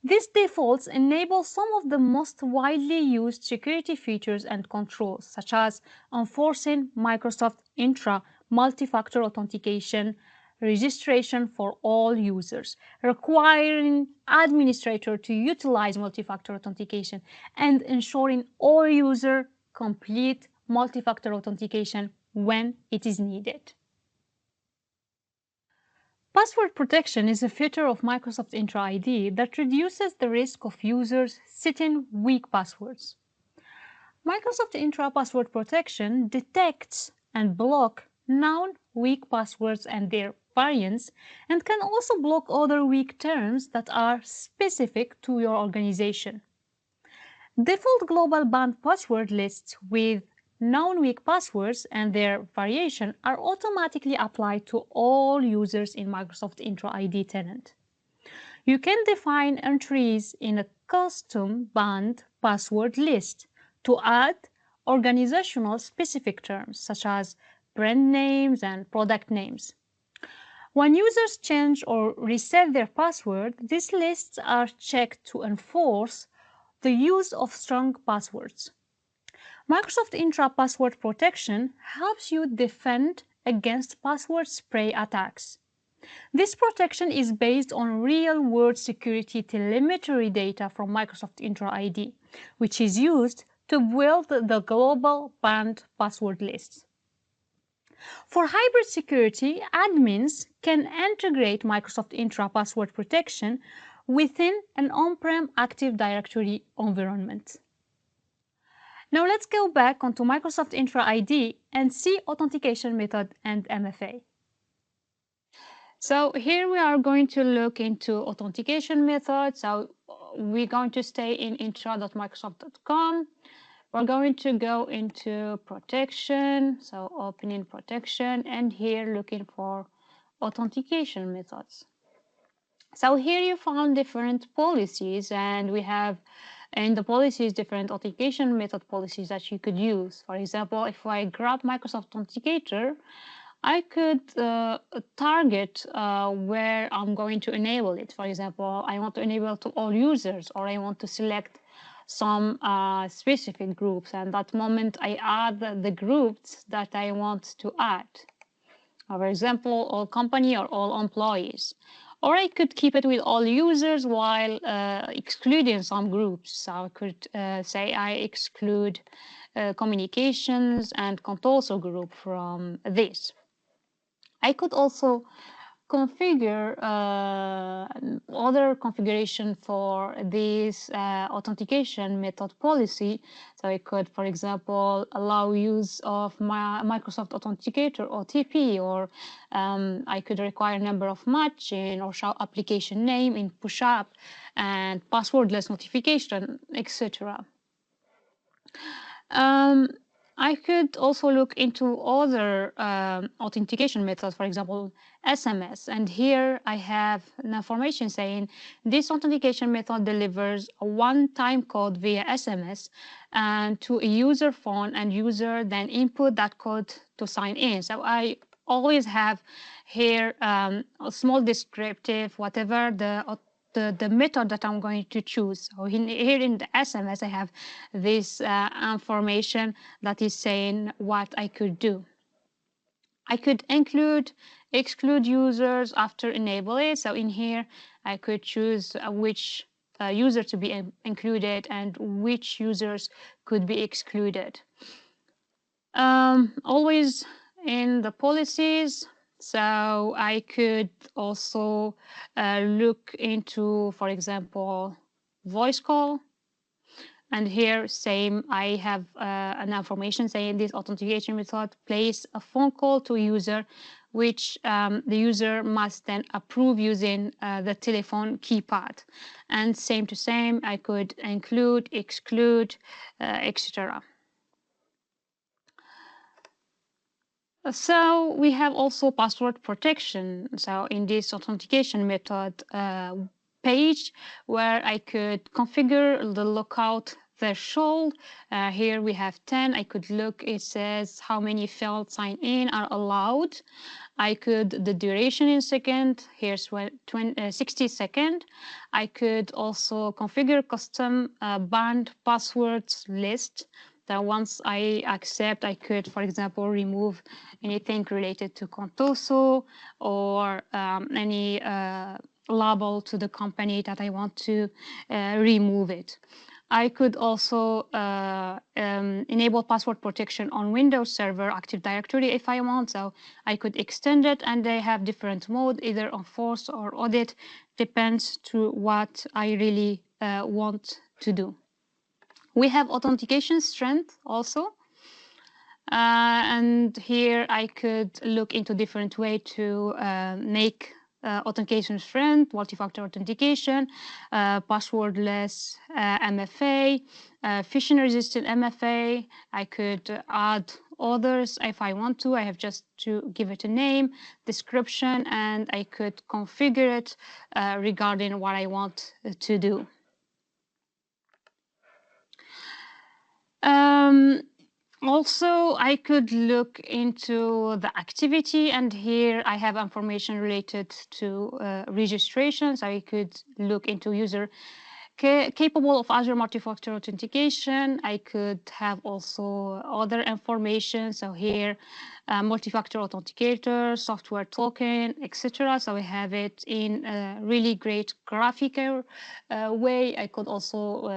These defaults enable some of the most widely used security features and controls, such as enforcing Microsoft Intra multi-factor authentication, registration for all users, requiring administrator to utilize multi-factor authentication, and ensuring all users complete multi-factor authentication when it is needed. Password protection is a feature of Microsoft Entra ID that reduces the risk of users setting weak passwords. Microsoft Entra Password Protection detects and blocks known weak passwords and their variants, and can also block other weak terms that are specific to your organization. Default global banned password lists with known weak passwords and their variation are automatically applied to all users in Microsoft Entra ID tenant. You can define entries in a custom banned password list to add organizational specific terms such as brand names and product names. When users change or reset their password, these lists are checked to enforce the use of strong passwords. Microsoft Entra Password Protection helps you defend against password spray attacks. This protection is based on real-world security telemetry data from Microsoft Entra ID, which is used to build the global banned password lists. For hybrid security, admins can integrate Microsoft Entra Password Protection within an on-prem Active Directory environment. Now let's go back onto Microsoft Entra ID and see authentication method and MFA. So here we are going to look into authentication methods. So we're going to stay in intra.microsoft.com. We're going to go into protection, so opening protection, and here looking for authentication methods. So here you found different policies, and we have in the policies different authentication method policies that you could use. For example, if I grab Microsoft Authenticator, I could target where I'm going to enable it. For example, I want to enable to all users, or I want to select some specific groups, and at that moment I add the groups that I want to add. For example, all company or all employees. Or I could keep it with all users while excluding some groups. So I could say I exclude communications and control group from this. I could also configure other configuration for this authentication method policy. So I could, for example, allow use of my Microsoft Authenticator OTP, or I could require number of matching or show application name in push-up and passwordless notification, etc. I could also look into other authentication methods, for example, SMS. And here I have an information saying this authentication method delivers a one-time code via SMS and to a user phone, and user then input that code to sign in. So I always have here a small descriptive, whatever the method that I'm going to choose. So here in the SMS, I have this information that is saying what I could do. I could include, exclude users after enable it. So in here, I could choose which user to be included and which users could be excluded. Always in the policies, so I could also look into, for example, voice call. And here, same, I have an information saying this authentication method places a phone call to a user, which the user must then approve using the telephone keypad. And same to same, I could include, exclude, etc. So we have also password protection. So in this authentication method page, where I could configure the lookout threshold. Here we have 10. I could look, it says how many failed sign in are allowed. I could, the duration in second, here's 60 second. I could also configure custom banned passwords list. That once I accept, I could, for example, remove anything related to Contoso or any label to the company that I want to remove it. I could also enable password protection on Windows Server Active Directory if I want. So I could extend it, and they have different mode, either on force or audit, depends to what I really want to do. We have authentication strength also. And here I could look into different way to make authentication strength, multi-factor authentication, passwordless MFA, phishing-resistant MFA. I could add others if I want to. I have just to give it a name, description, and I could configure it regarding what I want to do. Also, I could look into the activity, and here I have information related to registration. So I could look into user capable of Azure multi-factor authentication. I could have also other information. So here, multi-factor authenticator, software token, etc. So I have it in a really great graphical way. I could also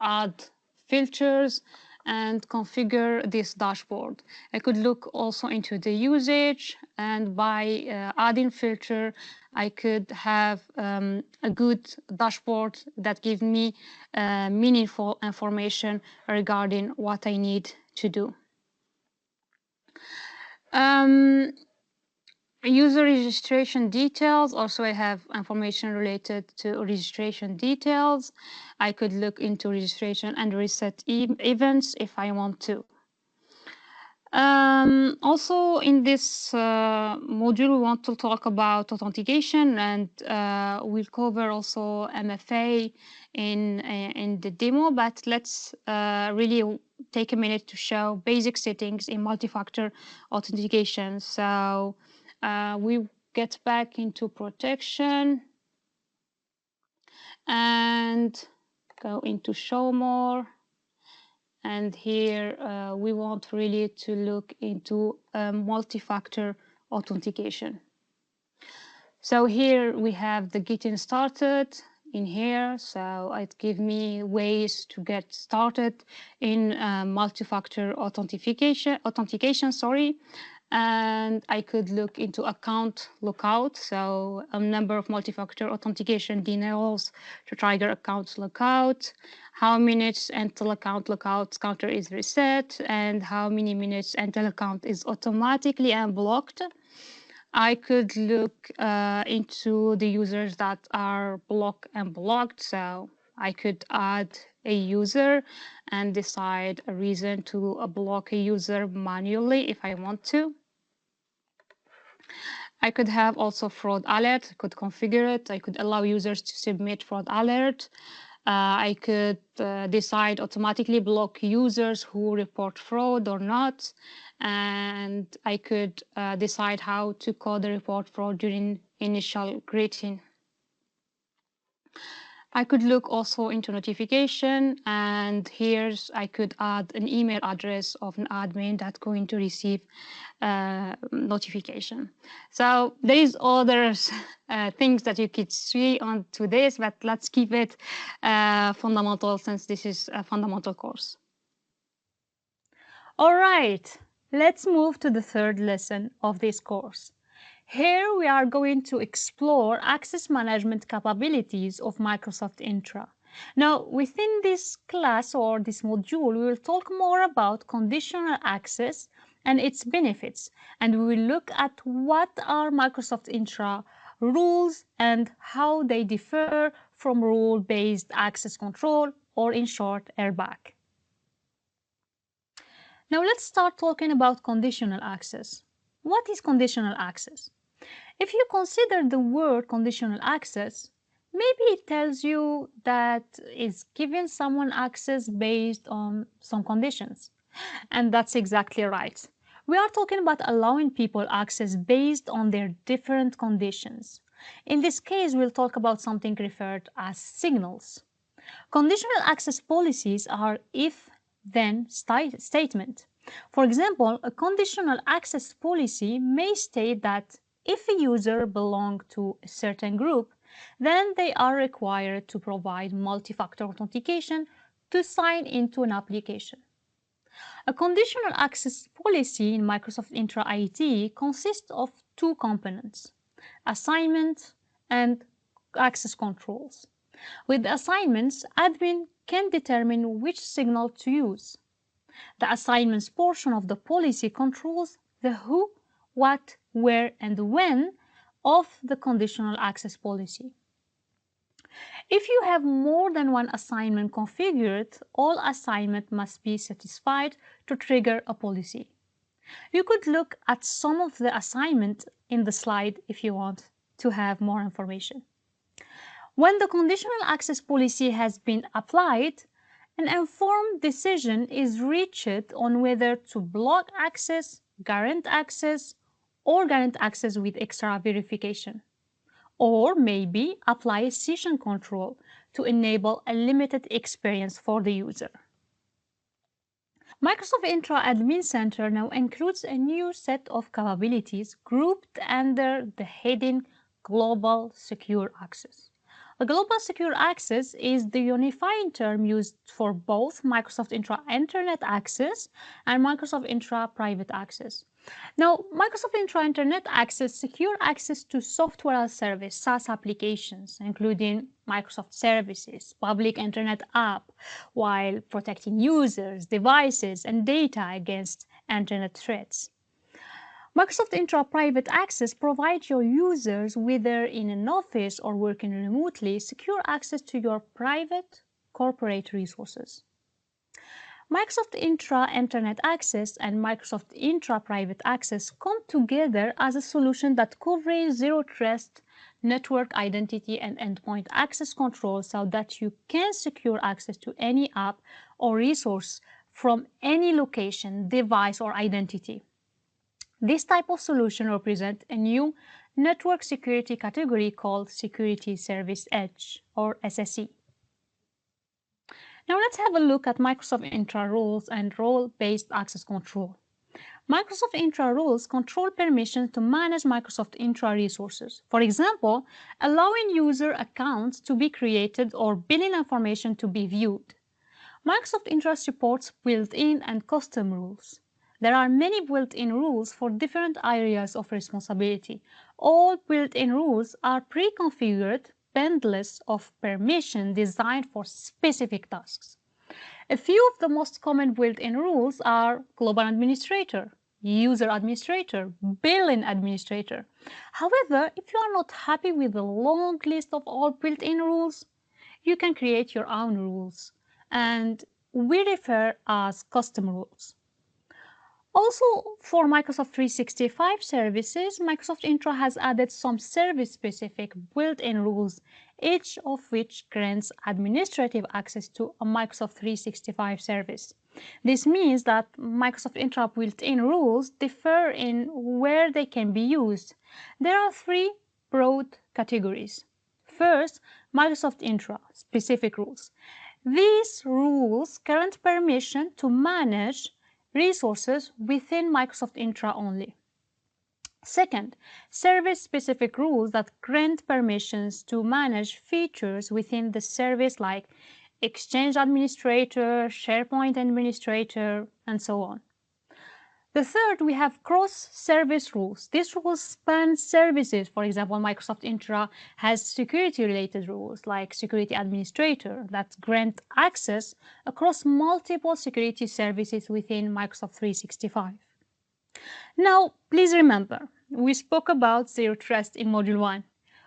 add filters and configure this dashboard. I could look also into the usage, and by adding filter, I could have a good dashboard that gives me meaningful information regarding what I need to do. User registration details. Also, I have information related to registration details. I could look into registration and reset events if I want to. Also, in this module, we want to talk about authentication, and we'll cover also MFA in the demo, but let's really take a minute to show basic settings in multi-factor authentication. So we get back into protection and go into show more. And here we want really to look into multi-factor authentication. So here we have the getting started in here. So it gives me ways to get started in multi-factor authentication, sorry. And I could look into account lookout, so a number of multi-factor authentication denials to trigger account lookout, how minutes until account lookout counter is reset, and how many minutes until account is automatically unblocked. I could look into the users that are blocked and blocked, so I could add a user and decide a reason to block a user manually if I want to. I could have also fraud alert. I could configure it. I could allow users to submit fraud alert. I could decide automatically block users who report fraud or not. And I could decide how to code the report fraud during initial greeting. I could look also into notification, and here's I could add an email address of an admin that's going to receive notification. So there is other things that you could see onto this, but let's keep it fundamental since this is a fundamental course. All right, let's move to the third lesson of this course. Here we are going to explore access management capabilities of Microsoft Intra. Now, within this class or this module, we will talk more about conditional access and its benefits, and we will look at what are Microsoft Intra rules and how they differ from rule-based access control, or in short, RBAC. Now let's start talking about conditional access. what is conditional access? If you consider the word conditional access, maybe it tells you that it's giving someone access based on some conditions. And that's exactly right. We are talking about allowing people access based on their different conditions. In this case, we'll talk about something referred as signals. Conditional access policies are if-then statement. For example, a conditional access policy may state that if a user belongs to a certain group, then they are required to provide multi-factor authentication to sign into an application. A conditional access policy in Microsoft Intra IT consists of two components: assignment and access controls. With the assignments, admin can determine which signal to use. The assignments portion of the policy controls the who, what, where, and when of the conditional access policy. If you have more than one assignment configured, all assignments must be satisfied to trigger a policy. You could look at some of the assignments in the slide if you want to have more information. When the conditional access policy has been applied, an informed decision is reached on whether to block access, grant access, or grant access with extra verification, or maybe apply a session control to enable a limited experience for the user. Microsoft Intra Admin Center now includes a new set of capabilities grouped under the heading Global Secure Access. A global secure access is the unifying term used for both Microsoft Intra Internet Access and Microsoft Intra Private Access. Now, Microsoft Intra Internet Access secure access to software as a service, SaaS applications, including Microsoft services, public internet app, while protecting users, devices, and data against internet threats. Microsoft Intra Private Access provides your users, whether in an office or working remotely, secure access to your private corporate resources. Microsoft Intra Internet Access and Microsoft Intra Private Access come together as a solution that covers zero trust, network identity, and endpoint access control so that you can secure access to any app or resource from any location, device, or identity. This type of solution represents a new network security category called Security Service Edge, or SSE. Now let's have a look at Microsoft Intra Rules and role-based access control. Microsoft Intra Rules control permissions to manage Microsoft Intra resources. For example, allowing user accounts to be created or billing information to be viewed. Microsoft Intra supports built-in and custom rules. There are many built-in rules for different areas of responsibility. All built-in rules are pre-configured bundles of permission designed for specific tasks. A few of the most common built-in rules are Global Administrator, User Administrator, Billing Administrator. However, if you are not happy with the long list of all built-in rules, you can create your own rules, and we refer as custom rules. Also, for Microsoft 365 services, Microsoft Intra has added some service-specific built-in rules, each of which grants administrative access to a Microsoft 365 service. This means that Microsoft Intra built-in rules differ in where they can be used. There are three broad categories. First, Microsoft Intra specific rules. These rules grant permission to manage resources within Microsoft Intra only. Second, service-specific rules that grant permissions to manage features within the service like Exchange Administrator, SharePoint Administrator, and so on. The third, we have cross-service rules. These rules span services. For example, Microsoft Intra has security-related rules like Security Administrator that grant access across multiple security services within Microsoft 365. Now, please remember, we spoke about Zero Trust in Module 1.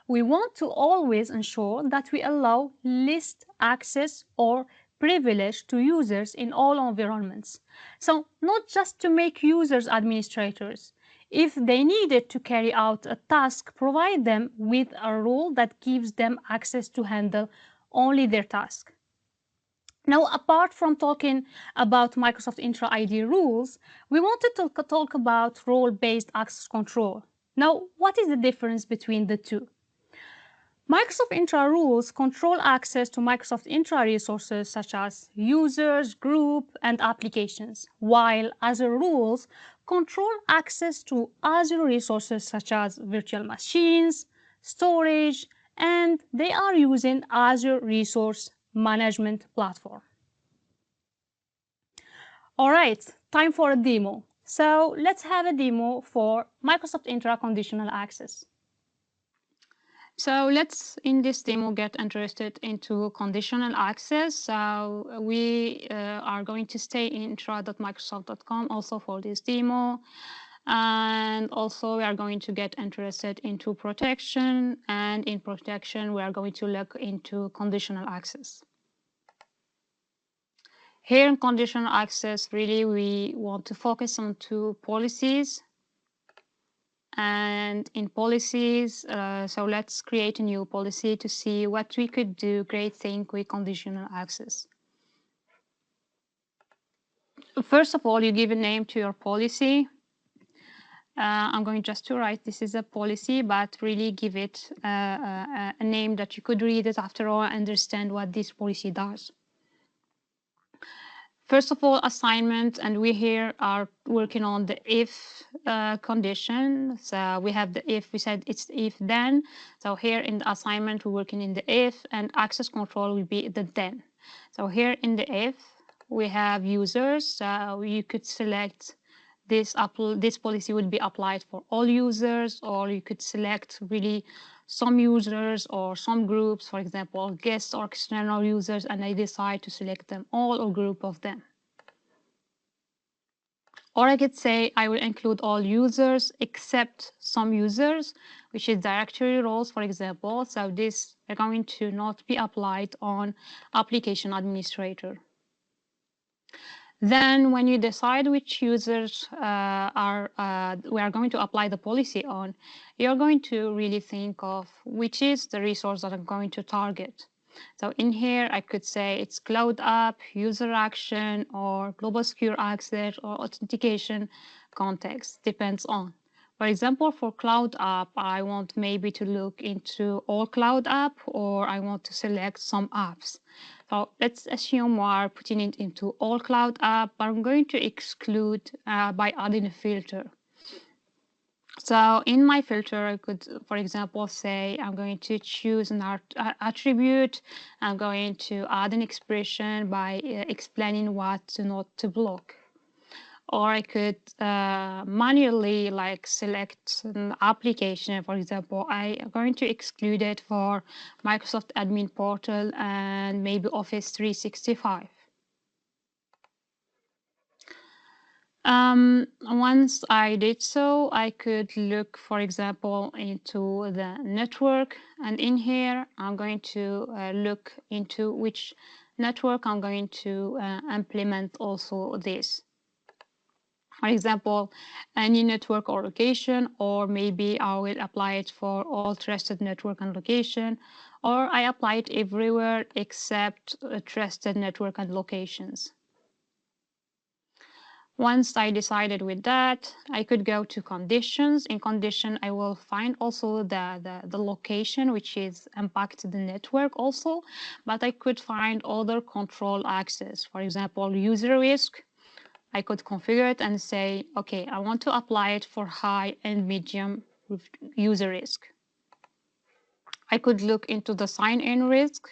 We want to always ensure that we allow least access or privilege to users in all environments. So not just to make users administrators. If they needed to carry out a task, provide them with a role that gives them access to handle only their task. Now, apart from talking about Microsoft Intra ID rules, we wanted to talk about role-based access control. Now, what is the difference between the two? Microsoft Intra rules control access to Microsoft Intra resources such as users, group, and applications, while Azure rules control access to Azure resources such as virtual machines, storage, and they are using Azure Resource Management Platform. All right, time for a demo. So let's have a demo for Microsoft Intra conditional access. So let's, in this demo, get interested into conditional access. So we are going to stay in intra.microsoft.com also for this demo. And also we are going to get interested into protection. And in protection, we are going to look into conditional access. Here in conditional access, really, we want to focus on two policies. And in policies, so let's create a new policy to see what we could do great thing with conditional access. First of all, you give a name to your policy. I'm going just to write this is a policy, but really give it a name that you could read it after all, understand what this policy does. First of all, assignment, and we here are working on the if condition. So we have the if, we said it's if then. So here in the assignment, we're working in the if, and access control will be the then. So here in the if, we have users. So you could select this policy would be applied for all users, or you could select really some users or some groups, for example, guests or external users, and I decide to select them all or group of them. Or I could say I will include all users except some users, which is directory roles, for example. So this are going to not be applied on application administrator. Then when you decide which users we are going to apply the policy on, you're going to really think of which is the resource that I'm going to target. So in here, I could say it's cloud app, user action, or global secure access, or authentication context, depends on. For example, for cloud app, I want maybe to look into all cloud app, or I want to select some apps. So let's assume we are putting it into all cloud app, but I'm going to exclude by adding a filter. So in my filter, I could, for example, say I'm going to choose an attribute. I'm going to add an expression by explaining what not to block. Or I could manually select an application. For example, I am going to exclude it for Microsoft Admin Portal and maybe Office 365. Once I did so, I could look, for example, into the network. And in here, I'm going to look into which network I'm going to implement also this. For example, any network or location, or maybe I will apply it for all trusted network and location, or I apply it everywhere except trusted network and locations. Once I decided with that, I could go to conditions. In condition, I will find also the location, which is impact the network also, but I could find other control access. For example, user risk. I could configure it and say, okay, I want to apply it for high and medium user risk. I could look into the sign-in risk,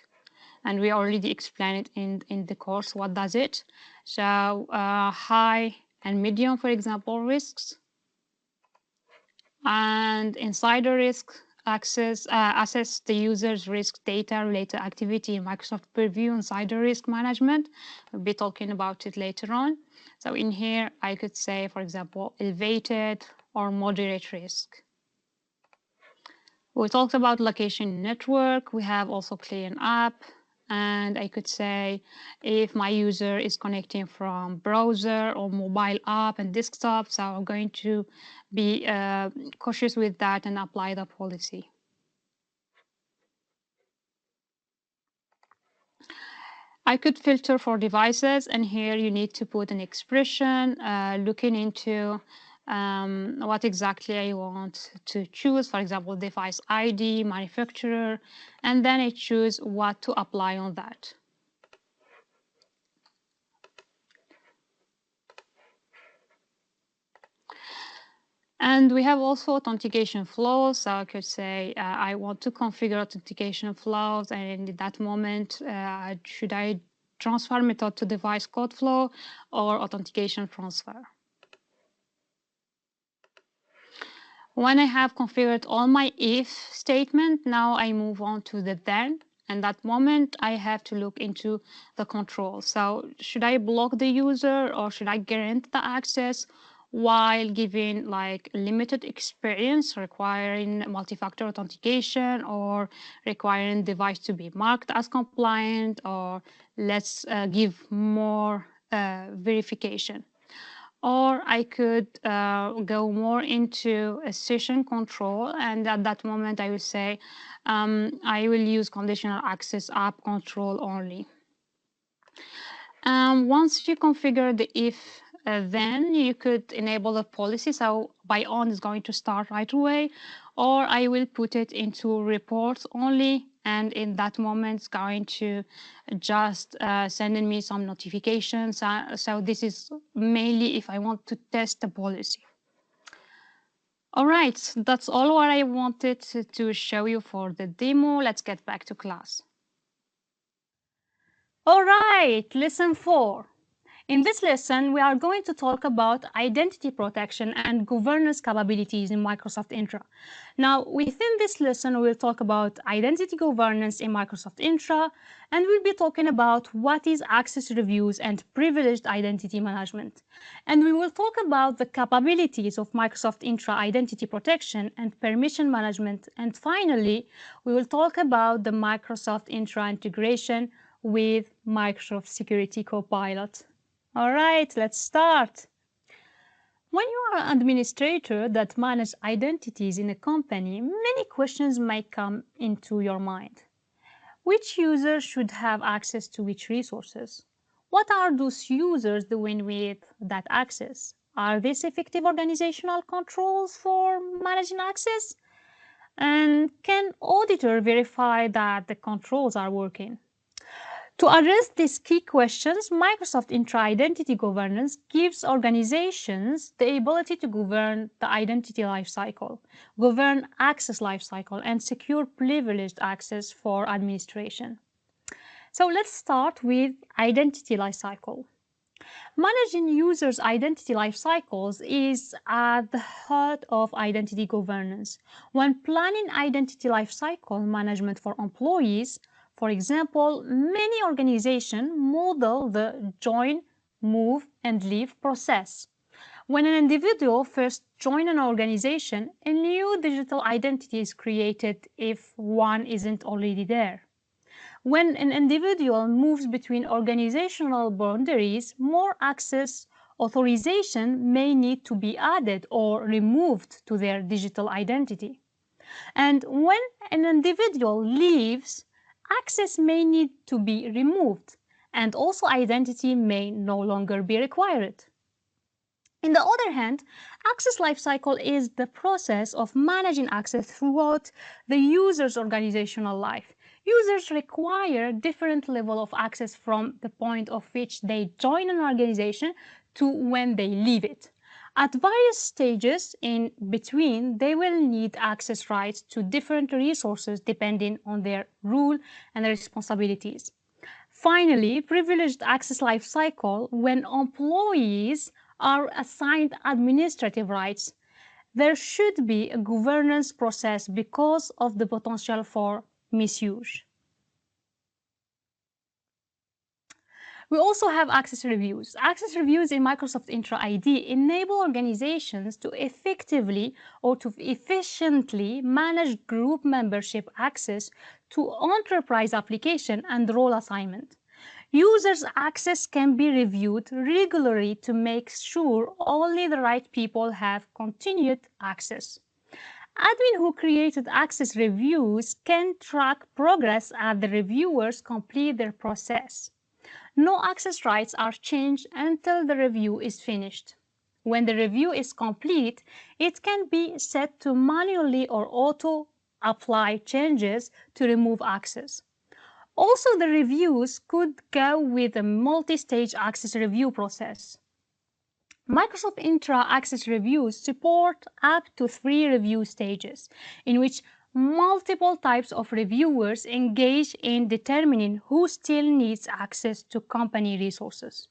and we already explained it in the course what does it. So high and medium, for example, risks. And insider risk assess the user's risk data related activity in Microsoft Purview insider risk management. We'll be talking about it later on. So in here, I could say, for example, elevated or moderate risk. We talked about location network. We have also clean app and I could say if my user is connecting from browser or mobile app and desktop, so I'm going to be cautious with that and apply the policy. I could filter for devices, and here you need to put an expression looking into what exactly I want to choose. For example, device ID, manufacturer, and then I choose what to apply on that. And we have also authentication flows. So I could say I want to configure authentication flows, and in that moment, should I transfer method to device code flow or authentication transfer? When I have configured all my if statement, now I move on to the then. And that moment, I have to look into the control. So should I block the user or should I grant the access while giving like limited experience, requiring multi-factor authentication or requiring device to be marked as compliant, or let's give more verification. Or I could go more into a session control, and at that moment I will say I will use conditional access app control only. Once you configure the if then you could enable the policy, so by on is going to start right away, or I will put it into reports only, and in that moment it's going to just sending me some notifications. So this is mainly if I want to test the policy. All right, that's all what I wanted to show you for the demo. Let's get back to class. All right, lesson 4. In this lesson, we are going to talk about identity protection and governance capabilities in Microsoft Intra. Now, within this lesson, we'll talk about identity governance in Microsoft Intra, and we'll be talking about what is access reviews and privileged identity management. And we will talk about the capabilities of Microsoft Intra identity protection and permission management. And finally, we will talk about the Microsoft Intra integration with Microsoft Security Copilot. All right, let's start. When you are an administrator that manages identities in a company, many questions might come into your mind. Which users should have access to which resources? What are those users doing with that access? Are these effective organizational controls for managing access? And can auditor verify that the controls are working? To address these key questions, Microsoft Intra Identity Governance gives organizations the ability to govern the identity lifecycle, govern access lifecycle, and secure privileged access for administration. So let's start with identity lifecycle. Managing users' identity lifecycles is at the heart of identity governance. When planning identity lifecycle management for employees, for example, many organizations model the join, move, and leave process. When an individual first joins an organization, a new digital identity is created if one isn't already there. When an individual moves between organizational boundaries, more access authorization may need to be added or removed to their digital identity. And when an individual leaves, access may need to be removed, and also identity may no longer be required. On the other hand, access lifecycle is the process of managing access throughout the user's organizational life. Users require different level of access from the point of which they join an organization to when they leave it. At various stages in between, they will need access rights to different resources depending on their role and responsibilities. Finally, privileged access lifecycle, when employees are assigned administrative rights, there should be a governance process because of the potential for misuse. We also have access reviews. Access reviews in Microsoft Intra ID enable organizations to effectively or to efficiently manage group membership access to enterprise application and role assignment. Users' access can be reviewed regularly to make sure only the right people have continued access. Admin who created access reviews can track progress as the reviewers complete their process. No access rights are changed until the review is finished. When the review is complete, it can be set to manually or auto-apply changes to remove access. Also, the reviews could go with a multi-stage access review process. Microsoft Intra Access Reviews support up to 3 review stages, in which multiple types of reviewers engage in determining who still needs access to company resources.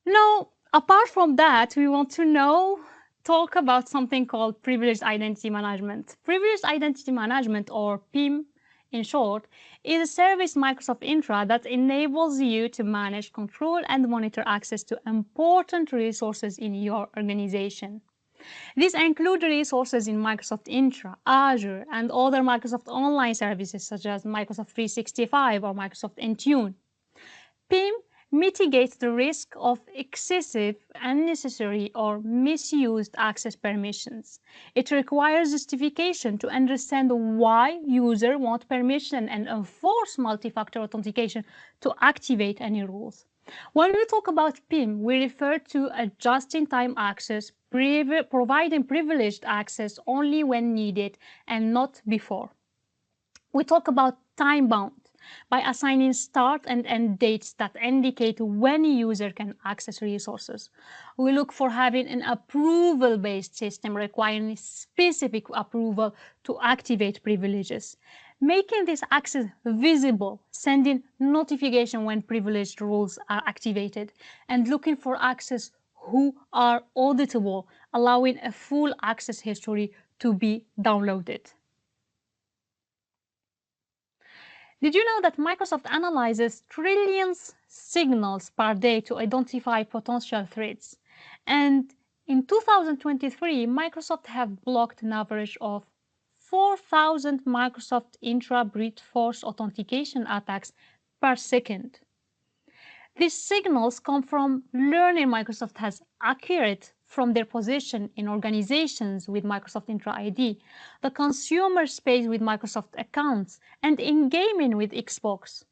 Now, apart from that, we want to talk about something called Privileged Identity Management. Privileged Identity Management, or PIM in short, is a service Microsoft Intra that enables you to manage, control, and monitor access to important resources in your organization. These include resources in Microsoft Intra, Azure, and other Microsoft Online services such as Microsoft 365 or Microsoft Intune. PIM mitigates the risk of excessive, unnecessary, or misused access permissions. It requires justification to understand why users want permission and enforce multi-factor authentication to activate any rules. When we talk about PIM, we refer to a just-in-time access, providing privileged access only when needed and not before. We talk about time-bound by assigning start and end dates that indicate when a user can access resources. We look for having an approval-based system requiring specific approval to activate privileges, making this access visible, sending notification when privileged rules are activated, and looking for access who are auditable, allowing a full access history to be downloaded. Did you know that Microsoft analyzes trillions signals per day to identify potential threats? And in 2023, Microsoft have blocked an average of 4,000 Microsoft intra-brute force authentication attacks per second. These signals come from learning Microsoft has accurate from their position in organizations with Microsoft Intra ID, the consumer space with Microsoft accounts, and in gaming with Xbox.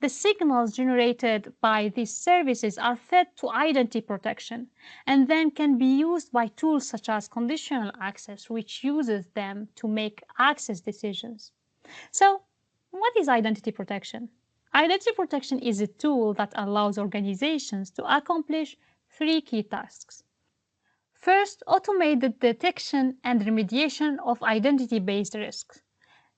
The signals generated by these services are fed to identity protection and then can be used by tools such as conditional access, which uses them to make access decisions. So, what is identity protection? Identity protection is a tool that allows organizations to accomplish 3 key tasks. First, automate the detection and remediation of identity-based risks.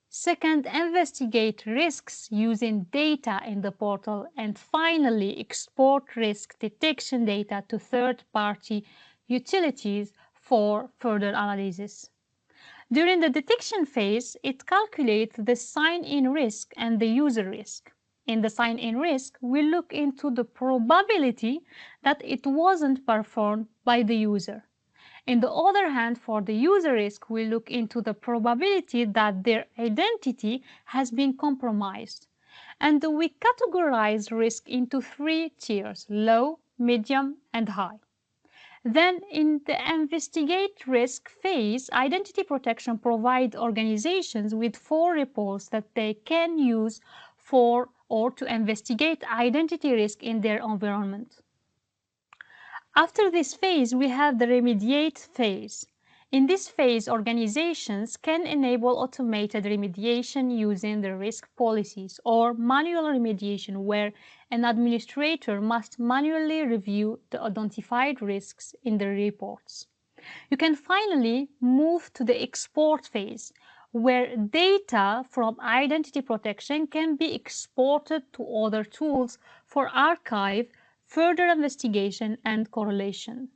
Second, investigate risks using data in the portal. And finally, export risk detection data to third-party utilities for further analysis. During the detection phase, it calculates the sign-in risk and the user risk. In the sign-in risk, we look into the probability that it wasn't performed by the user. On the other hand, for the user risk, we look into the probability that their identity has been compromised. And we categorize risk into 3 tiers: low, medium, and high. Then, in the investigate risk phase, identity protection provides organizations with 4 reports that they can use for or to investigate identity risk in their environment. After this phase, we have the remediate phase. In this phase, organizations can enable automated remediation using the risk policies or manual remediation, where an administrator must manually review the identified risks in the reports. You can finally move to the export phase, where data from identity protection can be exported to other tools for archive, further investigation, and correlation.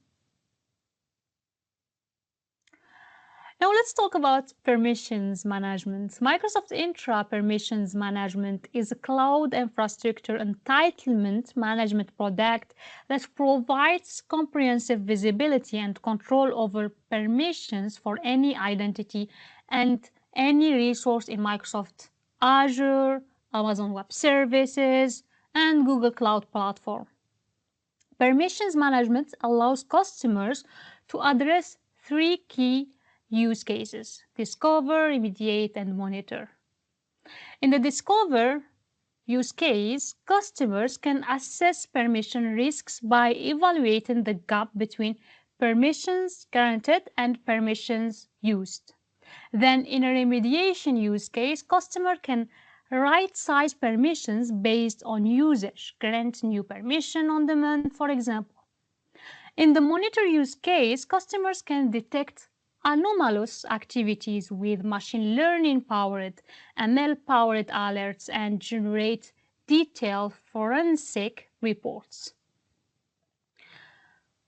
Now let's talk about permissions management. Microsoft Intra Permissions Management is a cloud infrastructure entitlement management product that provides comprehensive visibility and control over permissions for any identity and any resource in Microsoft Azure, Amazon Web Services, and Google Cloud Platform. Permissions management allows customers to address three key use cases: discover, remediate, and monitor. In the discover use case, customers can assess permission risks by evaluating the gap between permissions granted and permissions used. Then in a remediation use case, customer can right-size permissions based on usage, grant new permission on demand, for example. In the monitor use case, customers can detect anomalous activities with machine learning-powered, ML-powered alerts and generate detailed forensic reports.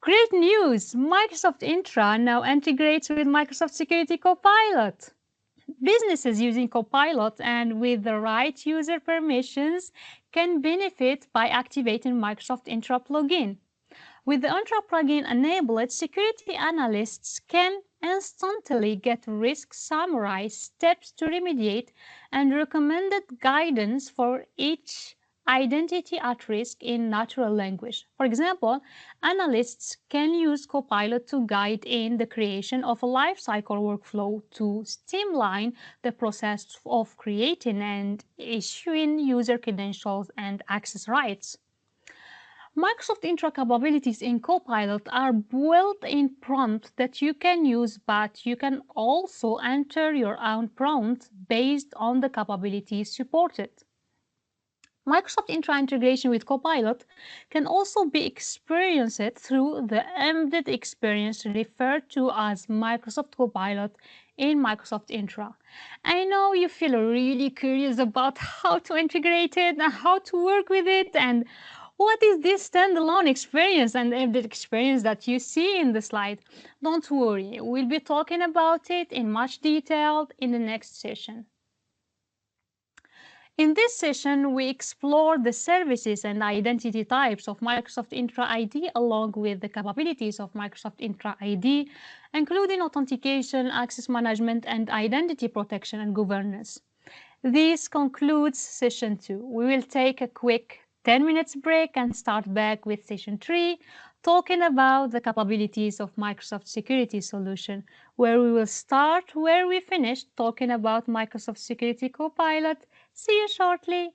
Great news! Microsoft Intra now integrates with Microsoft Security Copilot. Businesses using Copilot and with the right user permissions can benefit by activating Microsoft Intra plugin. With the Intra plugin enabled, security analysts can instantly get risk summary, steps to remediate, and recommended guidance for each identity at risk in natural language. For example, analysts can use Copilot to guide in the creation of a lifecycle workflow to streamline the process of creating and issuing user credentials and access rights. Microsoft Intra capabilities in Copilot are built-in prompts that you can use, but you can also enter your own prompt based on the capabilities supported. Microsoft Intra integration with Copilot can also be experienced through the embedded experience referred to as Microsoft Copilot in Microsoft Intra. I know you feel really curious about how to integrate it and how to work with it, and what is this standalone experience and embedded experience that you see in the slide? Don't worry, we'll be talking about it in much detail in the next session. In this session, we explore the services and identity types of Microsoft Intra ID along with the capabilities of Microsoft Intra ID, including authentication, access management, and identity protection and governance. This concludes session 2. We will take a quick 10 minutes break and start back with session 3, talking about the capabilities of Microsoft Security Solution, where we will start where we finished, talking about Microsoft Security Copilot. See you shortly.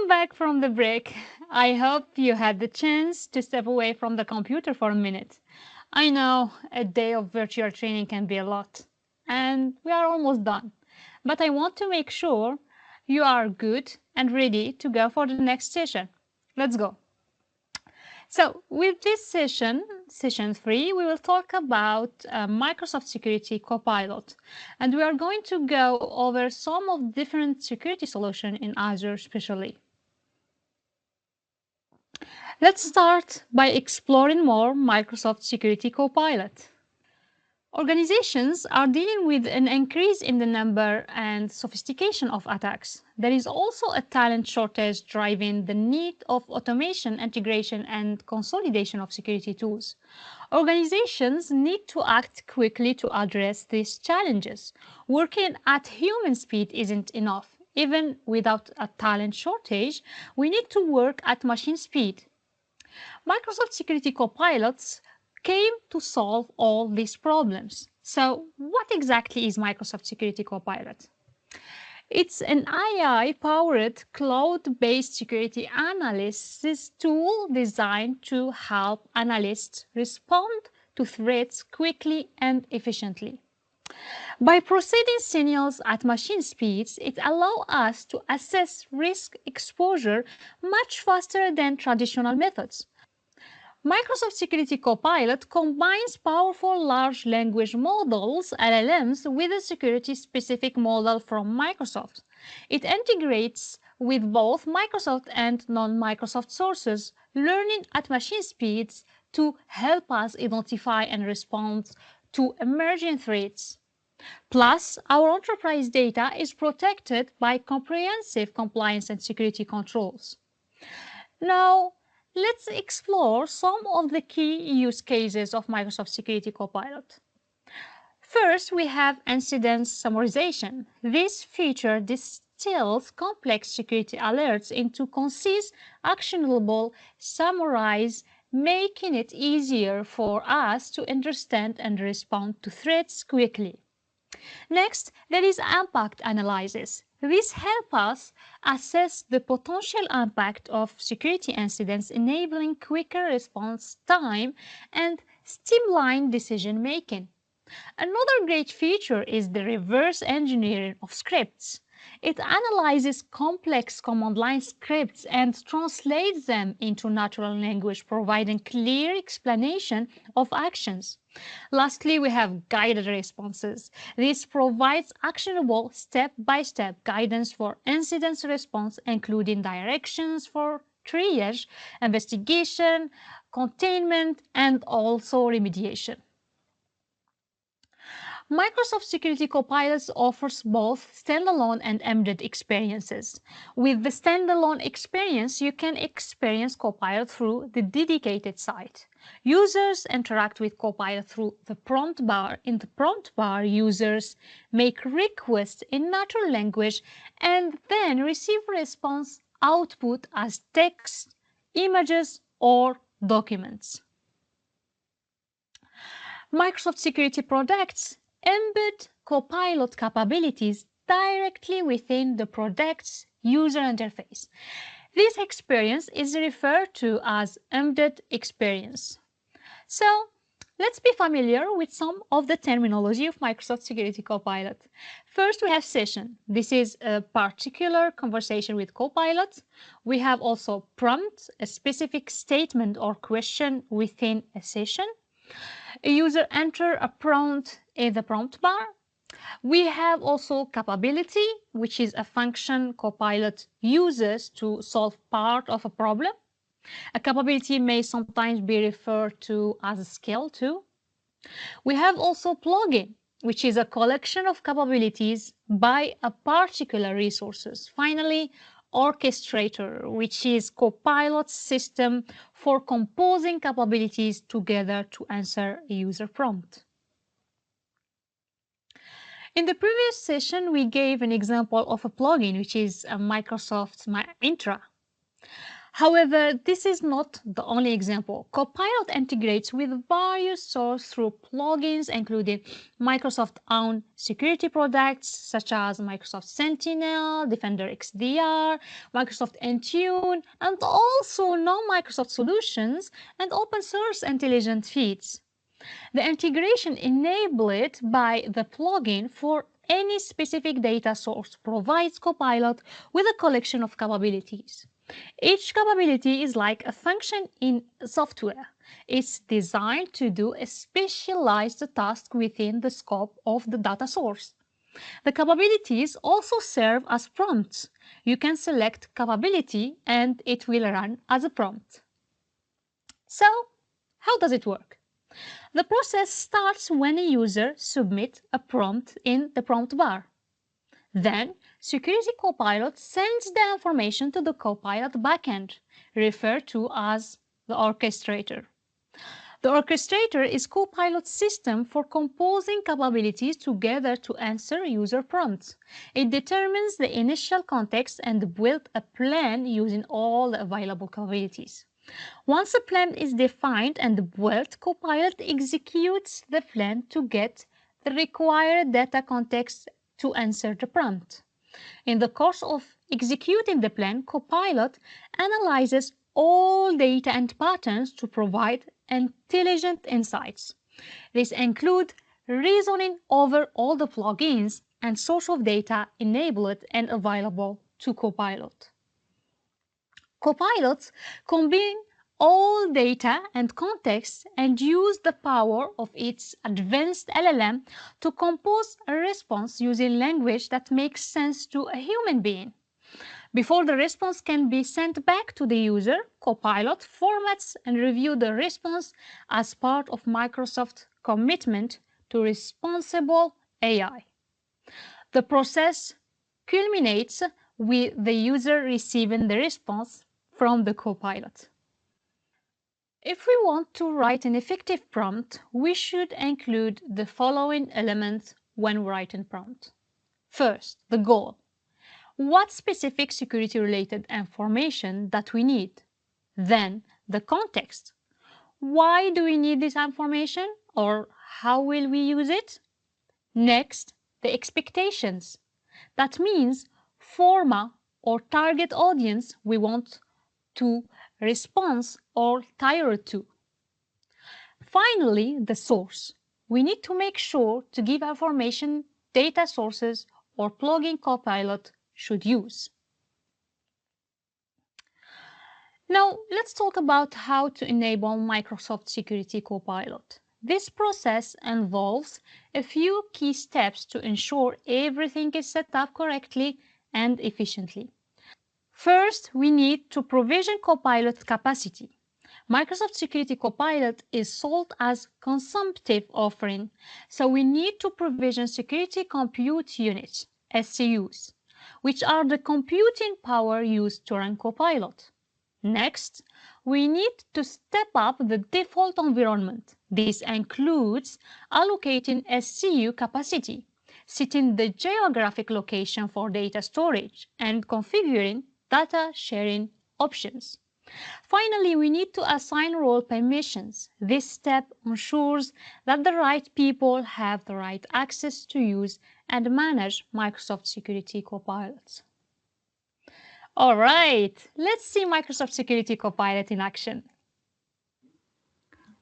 Welcome back from the break. I hope you had the chance to step away from the computer for a minute. I know a day of virtual training can be a lot, and we are almost done. But I want to make sure you are good and ready to go for the next session. Let's go. So with this session 3, we will talk about Microsoft Security Copilot. And we are going to go over some of different security solutions in Azure especially. Let's start by exploring more Microsoft Security Copilot. Organizations are dealing with an increase in the number and sophistication of attacks. There is also a talent shortage driving the need of automation, integration, and consolidation of security tools. Organizations need to act quickly to address these challenges. Working at human speed isn't enough. Even without a talent shortage, we need to work at machine speed. Microsoft Security Copilots came to solve all these problems. So what exactly is Microsoft Security Copilot? It's an AI-powered cloud-based security analysis tool designed to help analysts respond to threats quickly and efficiently. By processing signals at machine speeds, it allows us to assess risk exposure much faster than traditional methods. Microsoft Security Copilot combines powerful large language models, LLMs, with a security-specific model from Microsoft. It integrates with both Microsoft and non-Microsoft sources, learning at machine speeds to help us identify and respond to emerging threats. Plus, our enterprise data is protected by comprehensive compliance and security controls. Now, let's explore some of the key use cases of Microsoft Security Copilot. First, we have incident summarization. This feature distills complex security alerts into concise, actionable summaries, making it easier for us to understand and respond to threats quickly. Next, there is impact analysis. This helps us assess the potential impact of security incidents, enabling quicker response time and streamlined decision making. Another great feature is the reverse engineering of scripts. It analyzes complex command line scripts and translates them into natural language, providing clear explanation of actions. Lastly, we have guided responses. This provides actionable step-by-step guidance for incident response, including directions for triage, investigation, containment, and also remediation. Microsoft Security Copilot offers both standalone and embedded experiences. With the standalone experience, you can experience Copilot through the dedicated site. Users interact with Copilot through the prompt bar. In the prompt bar, users make requests in natural language and then receive response output as text, images, or documents. Microsoft Security products embed Copilot capabilities directly within the product's user interface. This experience is referred to as embedded experience. So, let's be familiar with some of the terminology of Microsoft Security Copilot. First, we have session. This is a particular conversation with Copilot. We have also prompt, a specific statement or question within a session. A user enter a prompt in the prompt bar. We have also capability, which is a function Copilot uses to solve part of a problem. A capability may sometimes be referred to as a skill too. We have also plugin, which is a collection of capabilities by a particular resources. Finally, orchestrator, which is Copilot's system for composing capabilities together to answer a user prompt. In the previous session, we gave an example of a plugin, which is a Microsoft Intra. However, this is not the only example. Copilot integrates with various sources through plugins, including Microsoft-owned security products such as Microsoft Sentinel, Defender XDR, Microsoft Intune, and also non-Microsoft solutions and open source intelligent feeds. The integration enabled by the plugin for any specific data source provides Copilot with a collection of capabilities. Each capability is like a function in software. It's designed to do a specialized task within the scope of the data source. The capabilities also serve as prompts. You can select capability and it will run as a prompt. So, how does it work? The process starts when a user submits a prompt in the prompt bar. Then, Security Copilot sends the information to the Copilot backend, referred to as the orchestrator. The orchestrator is Copilot's system for composing capabilities together to answer user prompts. It determines the initial context and builds a plan using all the available capabilities. Once a plan is defined and built, Copilot executes the plan to get the required data context to answer the prompt. In the course of executing the plan, Copilot analyzes all data and patterns to provide intelligent insights. These include reasoning over all the plugins and source of data enabled and available to Copilot. Copilots combine all data and context and use the power of its advanced LLM to compose a response using language that makes sense to a human being. Before the response can be sent back to the user, Copilot formats and reviews the response as part of Microsoft's commitment to responsible AI. The process culminates with the user receiving the response from the Copilot. If we want to write an effective prompt, we should include the following elements when writing prompt. First, the goal. What specific security-related information that we need? Then, the context. Why do we need this information, or how will we use it? Next, the expectations. That means format or target audience we want to respond or tailor to. Finally, the source. We need to make sure to give information data sources or plugin Copilot should use. Now, let's talk about how to enable Microsoft Security Copilot. This process involves a few key steps to ensure everything is set up correctly and efficiently. First, we need to provision Copilot capacity. Microsoft Security Copilot is sold as consumptive offering, so we need to provision Security Compute Units, SCUs, which are the computing power used to run Copilot. Next, we need to step up the default environment. This includes allocating SCU capacity, setting the geographic location for data storage, and configuring data sharing options. Finally, we need to assign role permissions. This step ensures that the right people have the right access to use and manage Microsoft Security Copilots. All right, let's see Microsoft Security Copilot in action.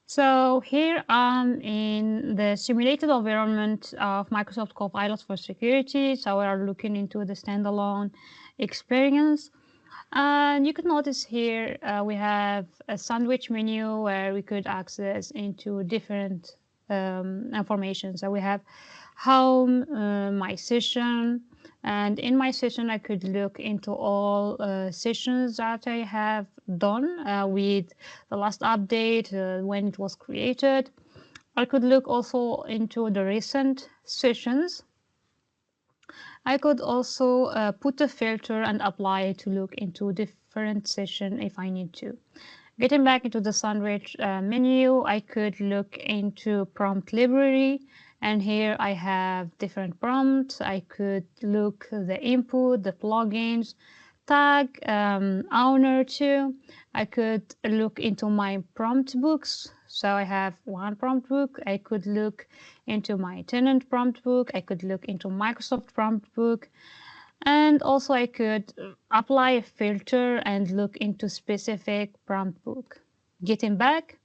So here I'm in the simulated environment of Microsoft Copilot for Security. So we are looking into the standalone experience. And you can notice here we have a sandwich menu where we could access into different information. So we have home, my session, and in my session I could look into all sessions that I have done with the last update, when it was created. I could look also into the recent sessions. I could also put a filter and apply it to look into different session if I need to. Getting back into the sandwich menu, I could look into prompt library, and here I have different prompts. I could look the input, the plugins, tag owner too. I could look into my prompt books. So I have one prompt book. I could look into my tenant prompt book. I could look into Microsoft prompt book. And also I could apply a filter and look into specific prompt book. Getting back,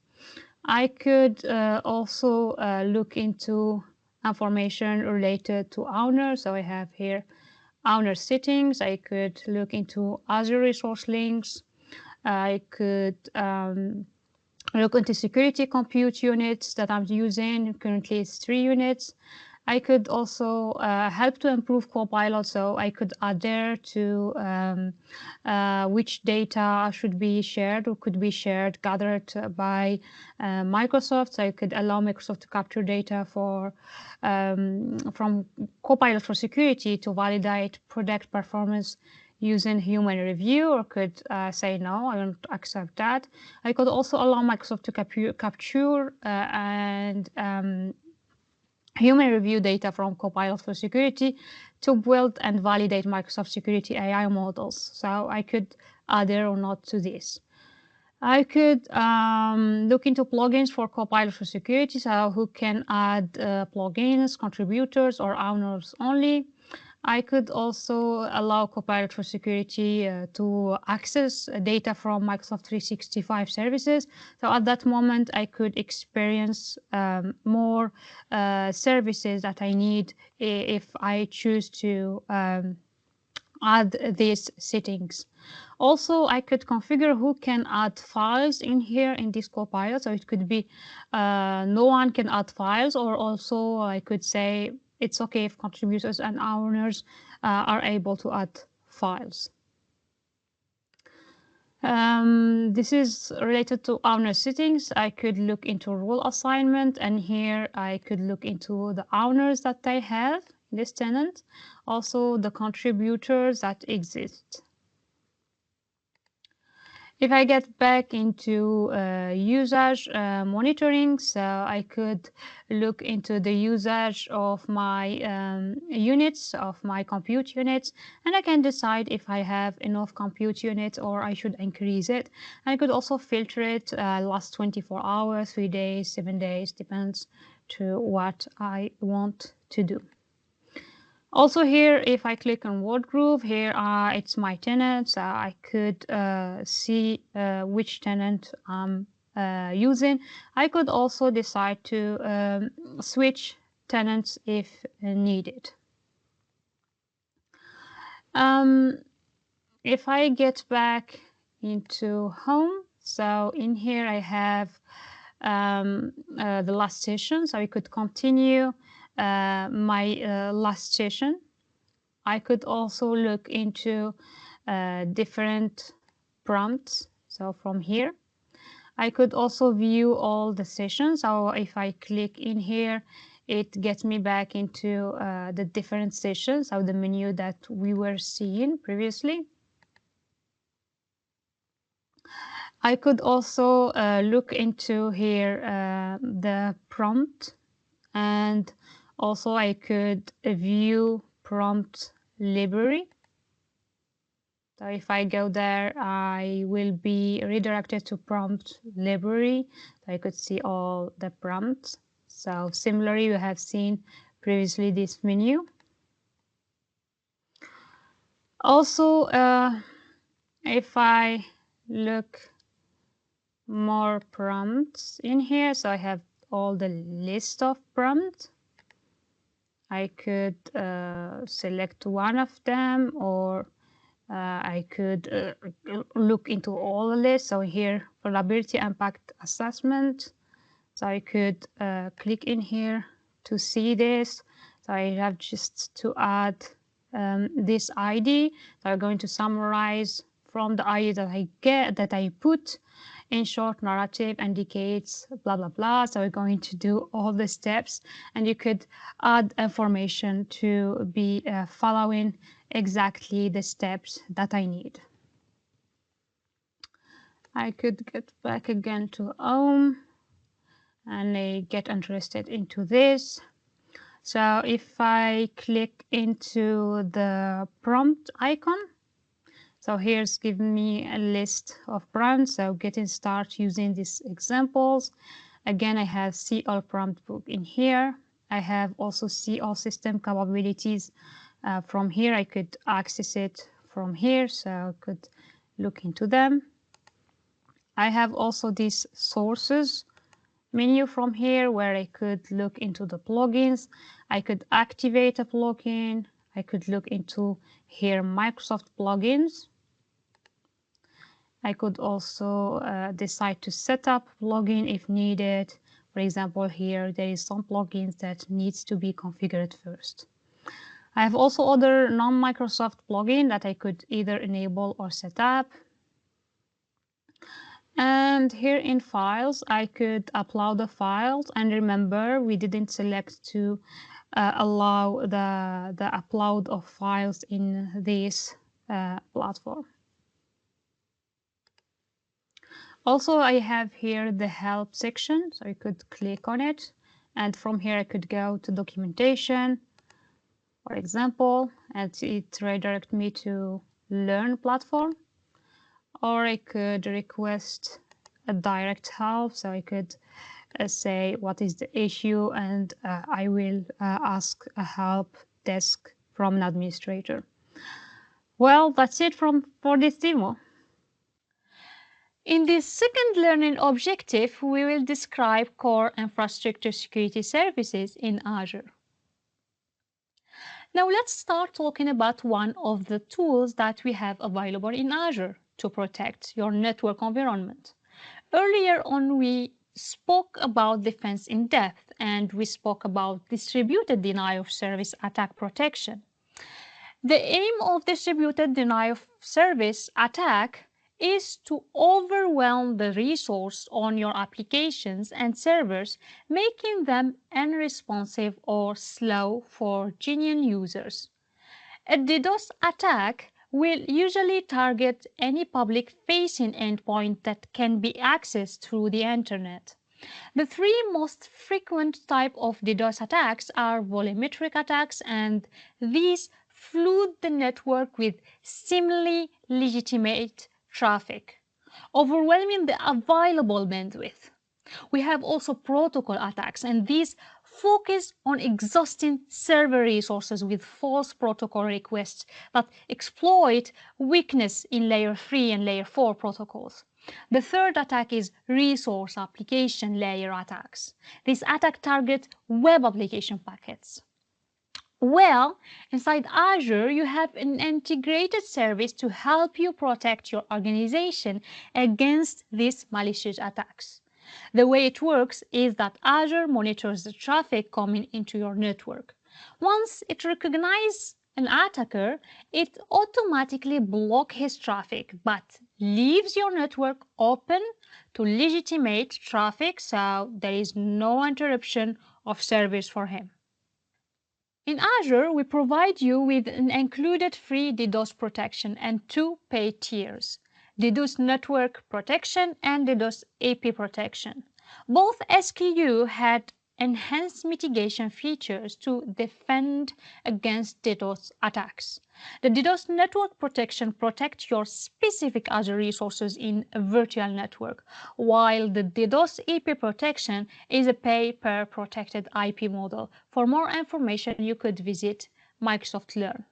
I could also look into information related to owner. So I have here owner settings. I could look into Azure resource links. I could look into security compute units that I'm using. Currently it's 3 units. I could also help to improve Copilot, so I could adhere to which data should be shared or could be shared, gathered by Microsoft. So I could allow Microsoft to capture data from Copilot for security to validate product performance using human review, or could say no, I don't accept that. I could also allow Microsoft to capture and human review data from Copilot for security to build and validate Microsoft security AI models. So I could adhere or not to this. I could look into plugins for Copilot for security, so who can add plugins, contributors, or owners only. I could also allow Copilot for security to access data from Microsoft 365 services. So at that moment, I could experience more services that I need if I choose to add these settings. Also, I could configure who can add files in here in this Copilot. So it could be no one can add files, or also I could say it's okay if contributors and owners are able to add files. This is related to owner settings. I could look into role assignment, and here I could look into the owners that I have in this tenant, also the contributors that exist. If I get back into usage monitoring, so I could look into the usage of my units, of my compute units, and I can decide if I have enough compute units or I should increase it. And I could also filter it last 24 hours, 3 days, 7 days, depends to what I want to do. Also here, if I click on word group, here it's my tenants. I could see which tenant I'm using. I could also decide to switch tenants if needed. If I get back into home, so in here I have the last session, so I could continue my last session. I could also look into different prompts. So from here, I could also view all the sessions. So if I click in here, it gets me back into the different sessions of the menu that we were seeing previously. I could also look into here the prompt, and also I could view prompt library. So if I go there, I will be redirected to prompt library. So I could see all the prompts. So similarly, you have seen previously this menu. Also, if I look more prompts in here, so I have all the list of prompts. I could select one of them, or I could look into all the lists. So here, vulnerability impact assessment. So I could click in here to see this. So I have just to add this ID. So I'm going to summarize from the ID that I put. In short, narrative indicates blah, blah, blah. So we're going to do all the steps, and you could add information to be following exactly the steps that I need. I could get back again to home and I get interested into this. So if I click into the prompt icon, So here's giving me a list of brands. So getting started using these examples. Again, I have see all prompt book in here. I have also see all system capabilities from here. I could access it from here, so I could look into them. I have also these sources menu from here where I could look into the plugins. I could activate a plugin. I could look into here Microsoft plugins. I could also decide to set up plugin if needed. For example, here there is some plugins that needs to be configured first. I have also other non-Microsoft plugin that I could either enable or set up. And here in files, I could upload the files. And remember, we didn't select to allow the upload of files in this platform. Also, I have here the help section, so I could click on it. And from here, I could go to documentation, for example, and it redirect me to learn platform. Or I could request a direct help, so I could say what is the issue, and I will ask a help desk from an administrator. Well, that's it for this demo. In this second learning objective, we will describe core infrastructure security services in Azure. Now let's start talking about one of the tools that we have available in Azure to protect your network environment. Earlier on, we spoke about defense in depth, and we spoke about distributed denial of service attack protection. The aim of distributed denial of service attack is to overwhelm the resource on your applications and servers, making them unresponsive or slow for genuine users. A DDoS attack will usually target any public-facing endpoint that can be accessed through the internet. The three most frequent types of DDoS attacks are volumetric attacks, and these flood the network with seemingly legitimate traffic, overwhelming the available bandwidth. We have also protocol attacks, and these focus on exhausting server resources with false protocol requests that exploit weakness in layer 3 and layer 4 protocols. The third attack is resource application layer attacks. These attacks target web application packets. Well, inside Azure, you have an integrated service to help you protect your organization against these malicious attacks. The way it works is that Azure monitors the traffic coming into your network. Once it recognizes an attacker, it automatically blocks his traffic, but leaves your network open to legitimate traffic, so there is no interruption of service for him. In Azure, we provide you with an included free DDoS protection and two paid tiers: DDoS Network Protection and DDoS AP Protection. Both SKU had enhanced mitigation features to defend against DDoS attacks. The DDoS Network Protection protects your specific Azure resources in a virtual network, while the DDoS IP Protection is a pay-per-protected IP model. For more information, you could visit Microsoft Learn.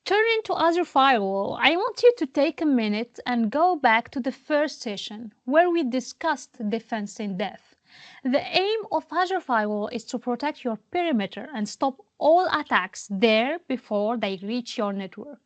Turning to Azure Firewall, I want you to take a minute and go back to the first session where we discussed defense in depth. The aim of Azure Firewall is to protect your perimeter and stop all attacks there before they reach your network.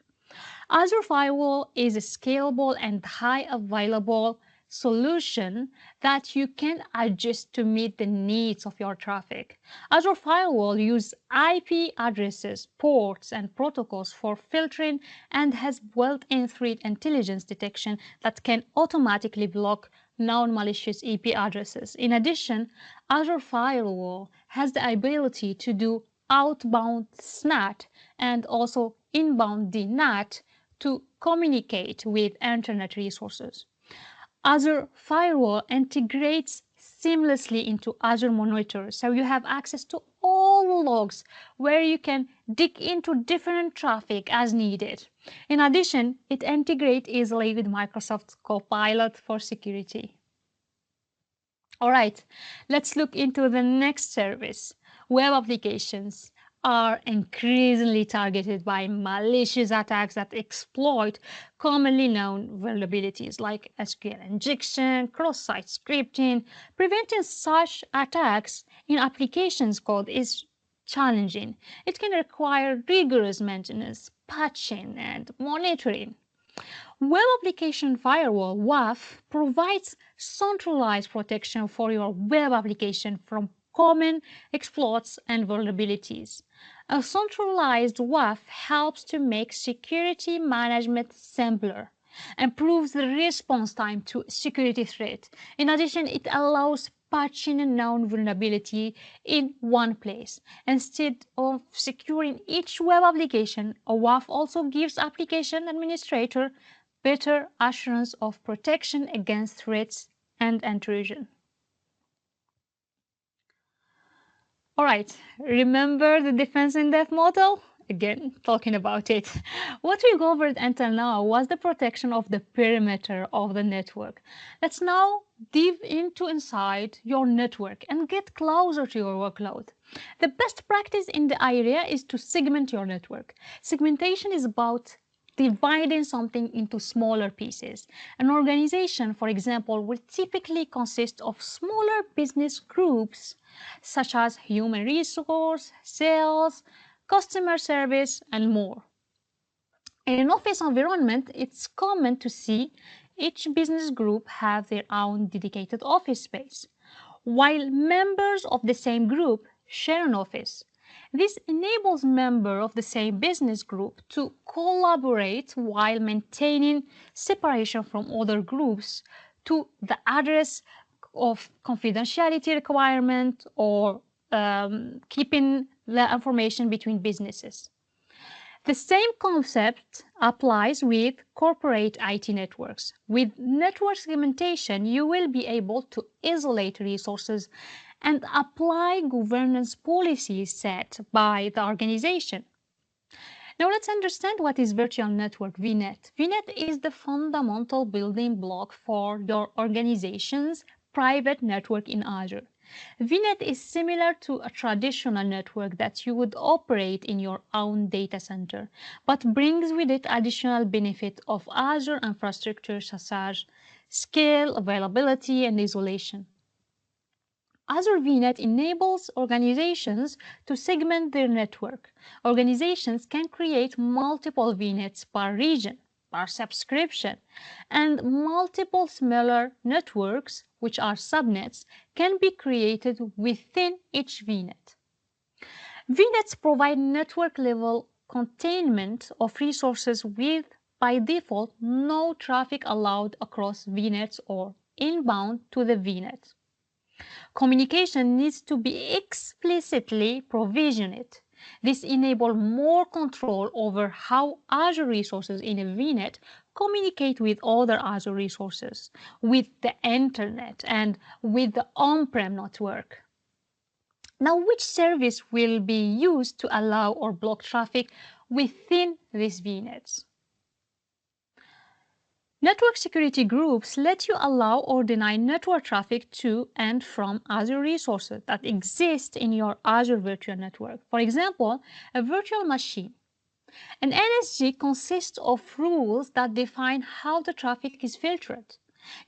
Azure Firewall is a scalable and high available solution that you can adjust to meet the needs of your traffic. Azure Firewall uses IP addresses, ports, and protocols for filtering and has built-in threat intelligence detection that can automatically block non-malicious IP addresses. In addition, Azure Firewall has the ability to do outbound SNAT and also inbound DNAT to communicate with internet resources. Azure Firewall integrates seamlessly into Azure Monitor, so you have access to all logs where you can dig into different traffic as needed. In addition, it integrates easily with Microsoft Copilot for security. All right, let's look into the next service. Web applications are increasingly targeted by malicious attacks that exploit commonly known vulnerabilities like SQL injection, cross-site scripting. Preventing such attacks in applications code is challenging. It can require rigorous maintenance, patching, and monitoring. Web Application Firewall (WAF) provides centralized protection for your web application from common exploits and vulnerabilities. A centralized WAF helps to make security management simpler, improves the response time to security threats. In addition, it allows patching a known vulnerability in one place. Instead of securing each web application, a WAF also gives application administrator better assurance of protection against threats and intrusion. All right, remember the defense in depth model? Again, talking about it. What we covered until now was the protection of the perimeter of the network. Let's now dive into inside your network and get closer to your workload. The best practice in the area is to segment your network. Segmentation is about dividing something into smaller pieces. An organization, for example, will typically consist of smaller business groups such as human resource, sales, customer service, and more. In an office environment, it's common to see each business group have their own dedicated office space, while members of the same group share an office. This enables members of the same business group to collaborate while maintaining separation from other groups to the address of confidentiality requirement or keeping the information between businesses. The same concept applies with corporate IT networks. With network segmentation, you will be able to isolate resources and apply governance policies set by the organization. Now let's understand what is virtual network VNet. VNet is the fundamental building block for your organization's private network in Azure. VNet is similar to a traditional network that you would operate in your own data center, but brings with it additional benefit of Azure infrastructure such as scale, availability, and isolation. Azure VNet enables organizations to segment their network. Organizations can create multiple VNets per region, per subscription, and multiple smaller networks, which are subnets, can be created within each VNet. VNets provide network-level containment of resources with, by default, no traffic allowed across VNets or inbound to the VNet. Communication needs to be explicitly provisioned. This enables more control over how Azure resources in a VNet communicate with other Azure resources, with the internet, and with the on-prem network. Now, which service will be used to allow or block traffic within these VNets? Network security groups let you allow or deny network traffic to and from Azure resources that exist in your Azure virtual network. For example, a virtual machine. An NSG consists of rules that define how the traffic is filtered.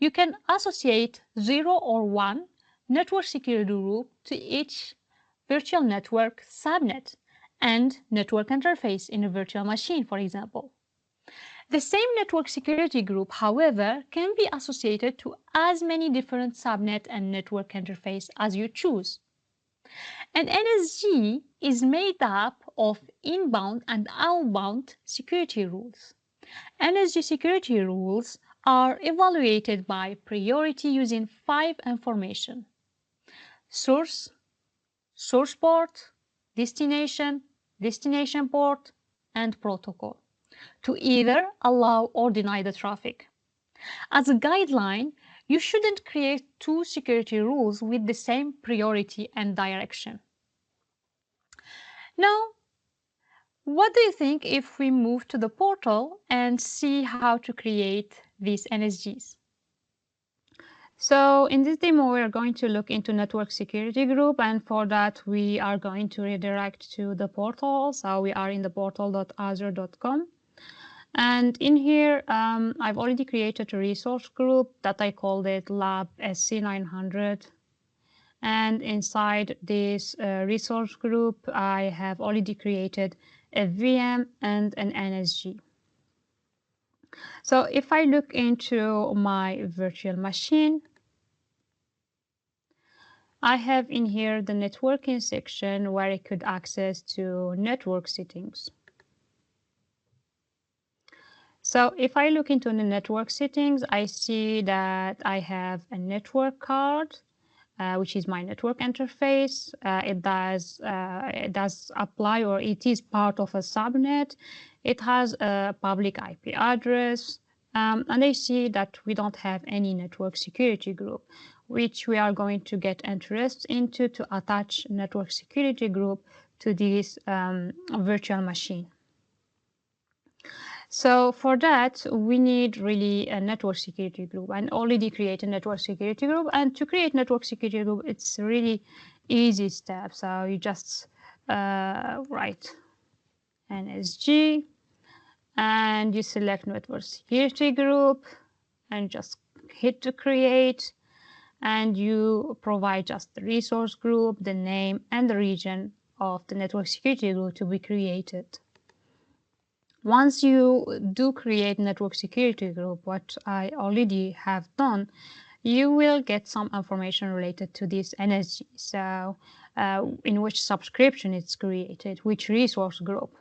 You can associate 0 or 1 network security group to each virtual network subnet and network interface in a virtual machine, for example. The same network security group, however, can be associated to as many different subnet and network interface as you choose. An NSG is made up of inbound and outbound security rules. NSG security rules are evaluated by priority using 5 information: source, source port, destination, destination port, and protocol, to either allow or deny the traffic. As a guideline, you shouldn't create 2 security rules with the same priority and direction. Now, what do you think if we move to the portal and see how to create these NSGs? So in this demo, we are going to look into network security group, and for that, we are going to redirect to the portal. So we are in the portal.azure.com. And in here, I've already created a resource group that I called it Lab SC900. And inside this resource group, I have already created a VM and an NSG. So if I look into my virtual machine, I have in here the networking section where I could access to network settings. So if I look into the network settings, I see that I have a network card, which is my network interface. It does apply, or it is part of a subnet. It has a public IP address, and I see that we don't have any network security group, which we are going to get interest into to attach network security group to this virtual machine. So for that, we need really a network security group, and already create a network security group. And to create network security group, it's really easy step. So you just write NSG, and you select network security group, and just hit to create, and you provide just the resource group, the name, and the region of the network security group to be created. Once you do create network security group, what I already have done, you will get some information related to this NSG. So in which subscription it's created, which resource group.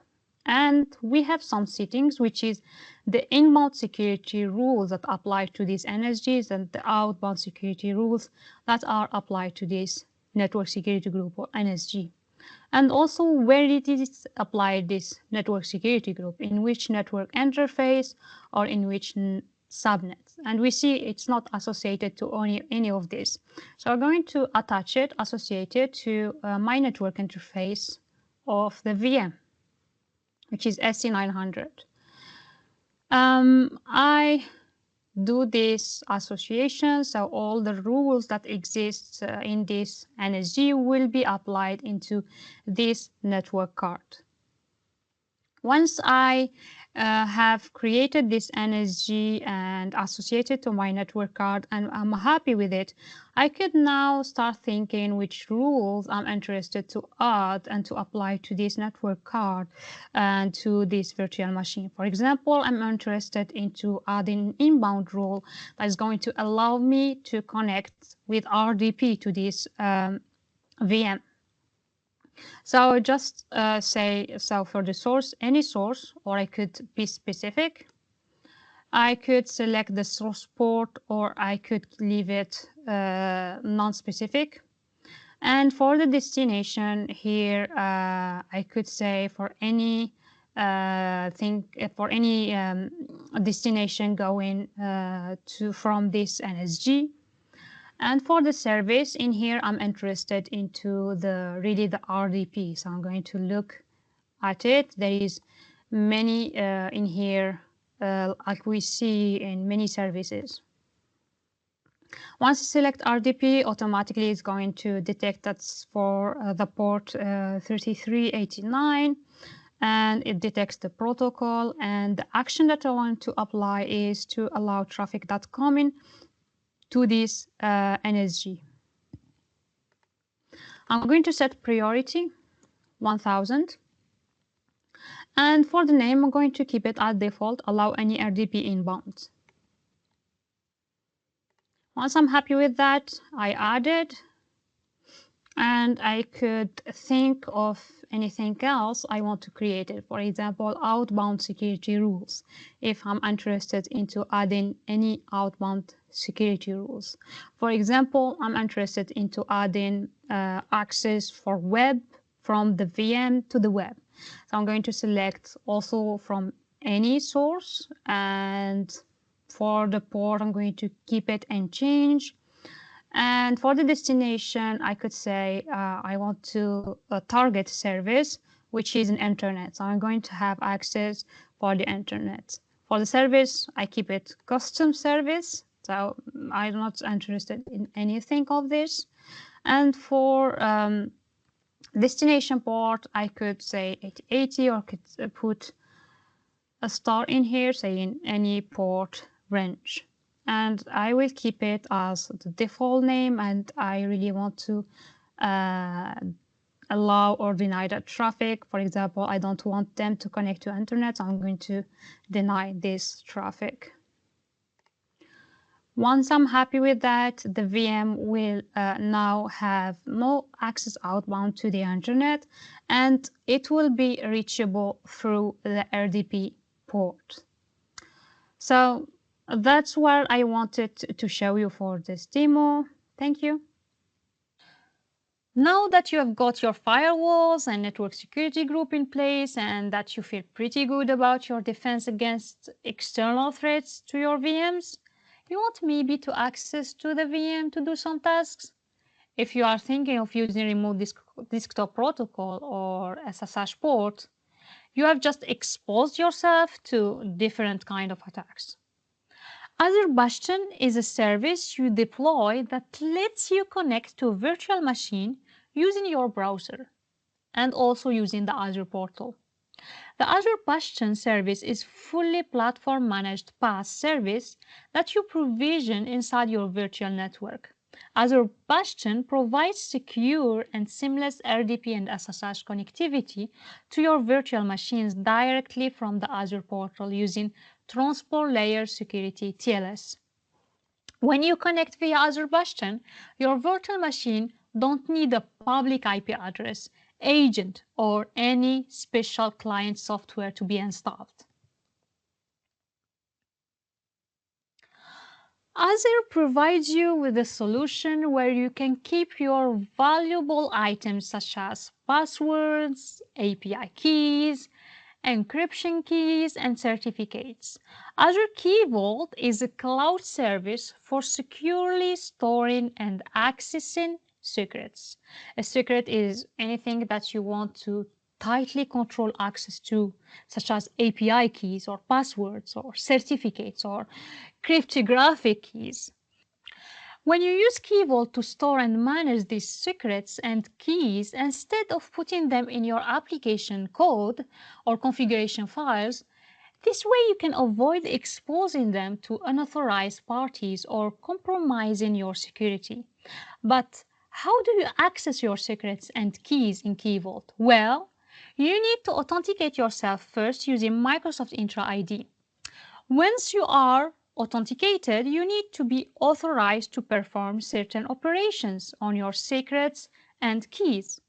And we have some settings, which is the inbound security rules that apply to these NSGs and the outbound security rules that are applied to this network security group or NSG. And also where it is applied, this network security group, in which network interface or in which subnets. And we see it's not associated to any of this. So I'm going to attach it, associate it to my network interface of the VM, which is SC900. I do this association, so all the rules that exist in this NSG will be applied into this network card. Once I have created this NSG and associated to my network card, and I'm happy with it, I could now start thinking which rules I'm interested to add and to apply to this network card and to this virtual machine. For example, I'm interested into adding inbound rule that is going to allow me to connect with RDP to this VM. So just say, so for the source, any source, or I could be specific. I could select the source port, or I could leave it non-specific. And for the destination here, I could say for any destination going from this NSG. And for the service in here, I'm interested into the RDP. So I'm going to look at it. There is many in here, like we see in many services. Once you select RDP, automatically it's going to detect that's for the port 3389, and it detects the protocol. And the action that I want to apply is to allow traffic that come in to this NSG. I'm going to set priority 1000. And for the name, I'm going to keep it at default, allow any RDP inbound. Once I'm happy with that, I add it. And I could think of anything else I want to create it. For example, outbound security rules, if I'm interested into adding any outbound security rules. For example, I'm interested into adding access for web from the VM to the web. So I'm going to select also from any source, and for the port, I'm going to keep it and change. And for the destination, I could say I want to target service which is an internet. So I'm going to have access for the internet. For the service, I keep it custom service. So I'm not interested in anything of this. And for destination port, I could say 8080 or could put a star in here saying any port range. And I will keep it as the default name, and I really want to allow or deny that traffic. For example, I don't want them to connect to internet, so I'm going to deny this traffic. Once I'm happy with that, the VM will now have no access outbound to the internet, and it will be reachable through the RDP port. So that's what I wanted to show you for this demo. Thank you. Now that you have got your firewalls and network security group in place and that you feel pretty good about your defense against external threats to your VMs, you want maybe to access to the VM to do some tasks. If you are thinking of using remote desktop protocol or SSH port, you have just exposed yourself to different kind of attacks. Azure Bastion is a service you deploy that lets you connect to a virtual machine using your browser and also using the Azure portal. The Azure Bastion service is fully platform managed PaaS service that you provision inside your virtual network. Azure Bastion provides secure and seamless RDP and SSH connectivity to your virtual machines directly from the Azure portal using Transport Layer Security TLS. When you connect via Azure Bastion, your virtual machine don't need a public IP address, agent, or any special client software to be installed. Azure provides you with a solution where you can keep your valuable items such as passwords, API keys, encryption keys, and certificates. Azure Key Vault is a cloud service for securely storing and accessing secrets. A secret is anything that you want to tightly control access to, such as API keys or passwords or certificates or cryptographic keys. When you use Key Vault to store and manage these secrets and keys, instead of putting them in your application code or configuration files, this way you can avoid exposing them to unauthorized parties or compromising your security. But how do you access your secrets and keys in Key Vault? Well, you need to authenticate yourself first using Microsoft Entra ID. Once you are authenticated, you need to be authorized to perform certain operations on your secrets and keys.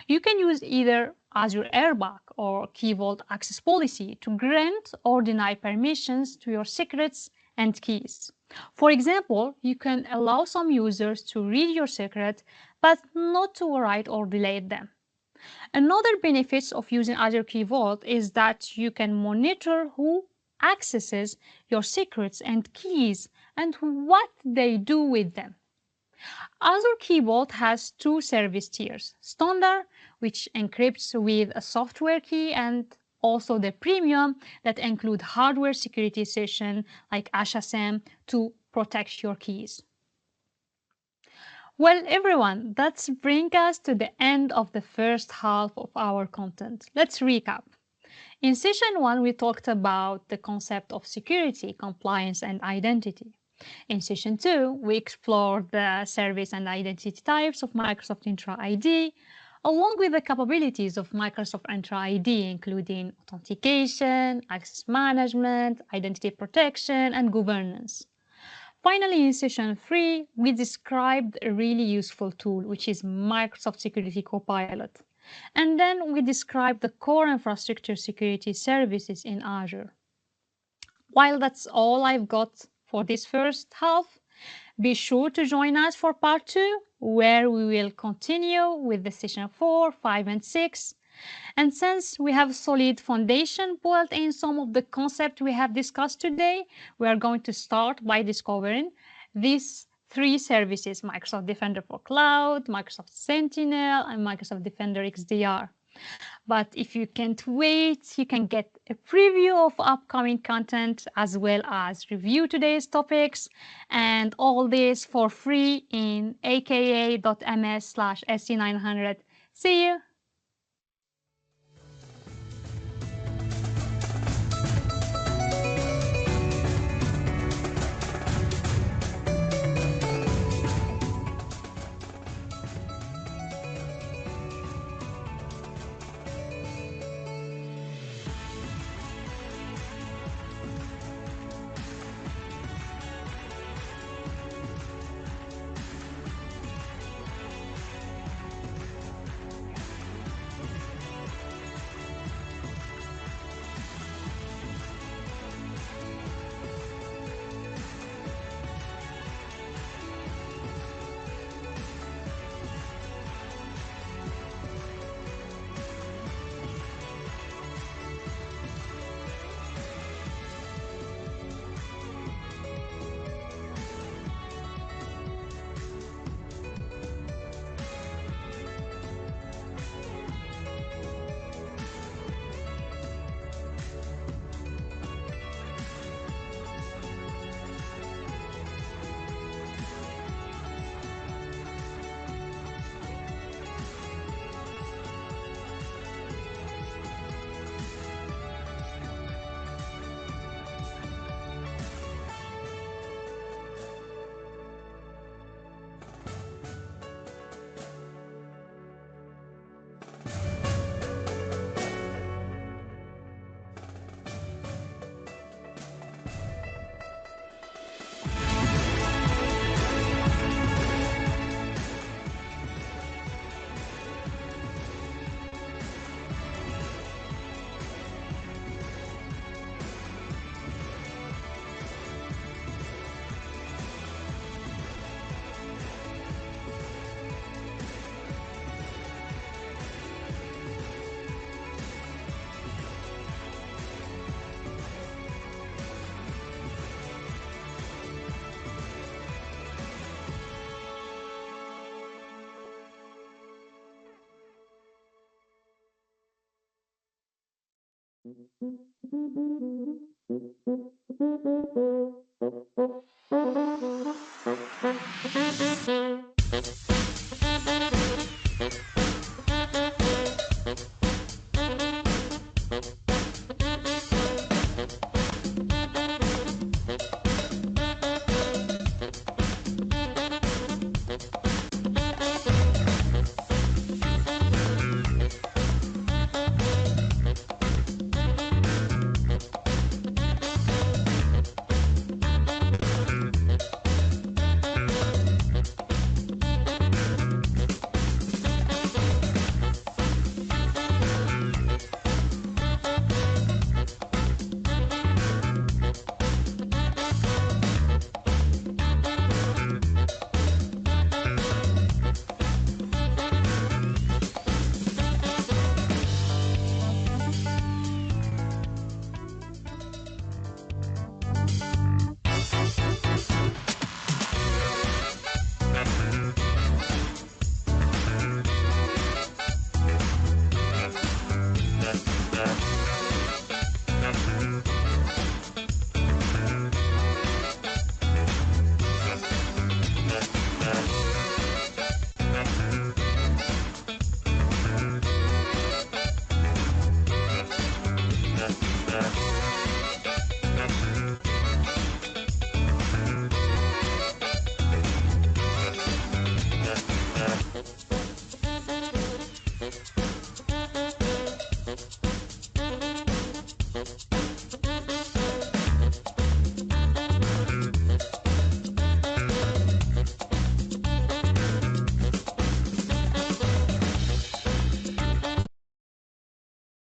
You can use either Azure Airbag or Key Vault Access Policy to grant or deny permissions to your secrets and keys. For example, you can allow some users to read your secret, but not to write or delete them. Another benefit of using Azure Key Vault is that you can monitor who accesses your secrets and keys and what they do with them. Azure Key Vault has two service tiers: Standard, which encrypts with a software key, and also the Premium that include hardware security session like HSM to protect your keys. Well, everyone, that brings us to the end of the first half of our content. Let's recap. In session 1, we talked about the concept of security, compliance, and identity. In session 2, we explored the service and identity types of Microsoft Entra ID, along with the capabilities of Microsoft Entra ID, including authentication, access management, identity protection, and governance. Finally, in session 3, we described a really useful tool, which is Microsoft Security Copilot. And then we described the core infrastructure security services in Azure. While that's all I've got for this first half, be sure to join us for part 2, where we will continue with the session 4, 5, and 6. And since we have a solid foundation built in some of the concepts we have discussed today, we are going to start by discovering these 3 services: Microsoft Defender for Cloud, Microsoft Sentinel, and Microsoft Defender XDR. But if you can't wait, you can get a preview of upcoming content as well as review today's topics, and all this for free in aka.ms/sc900. See you!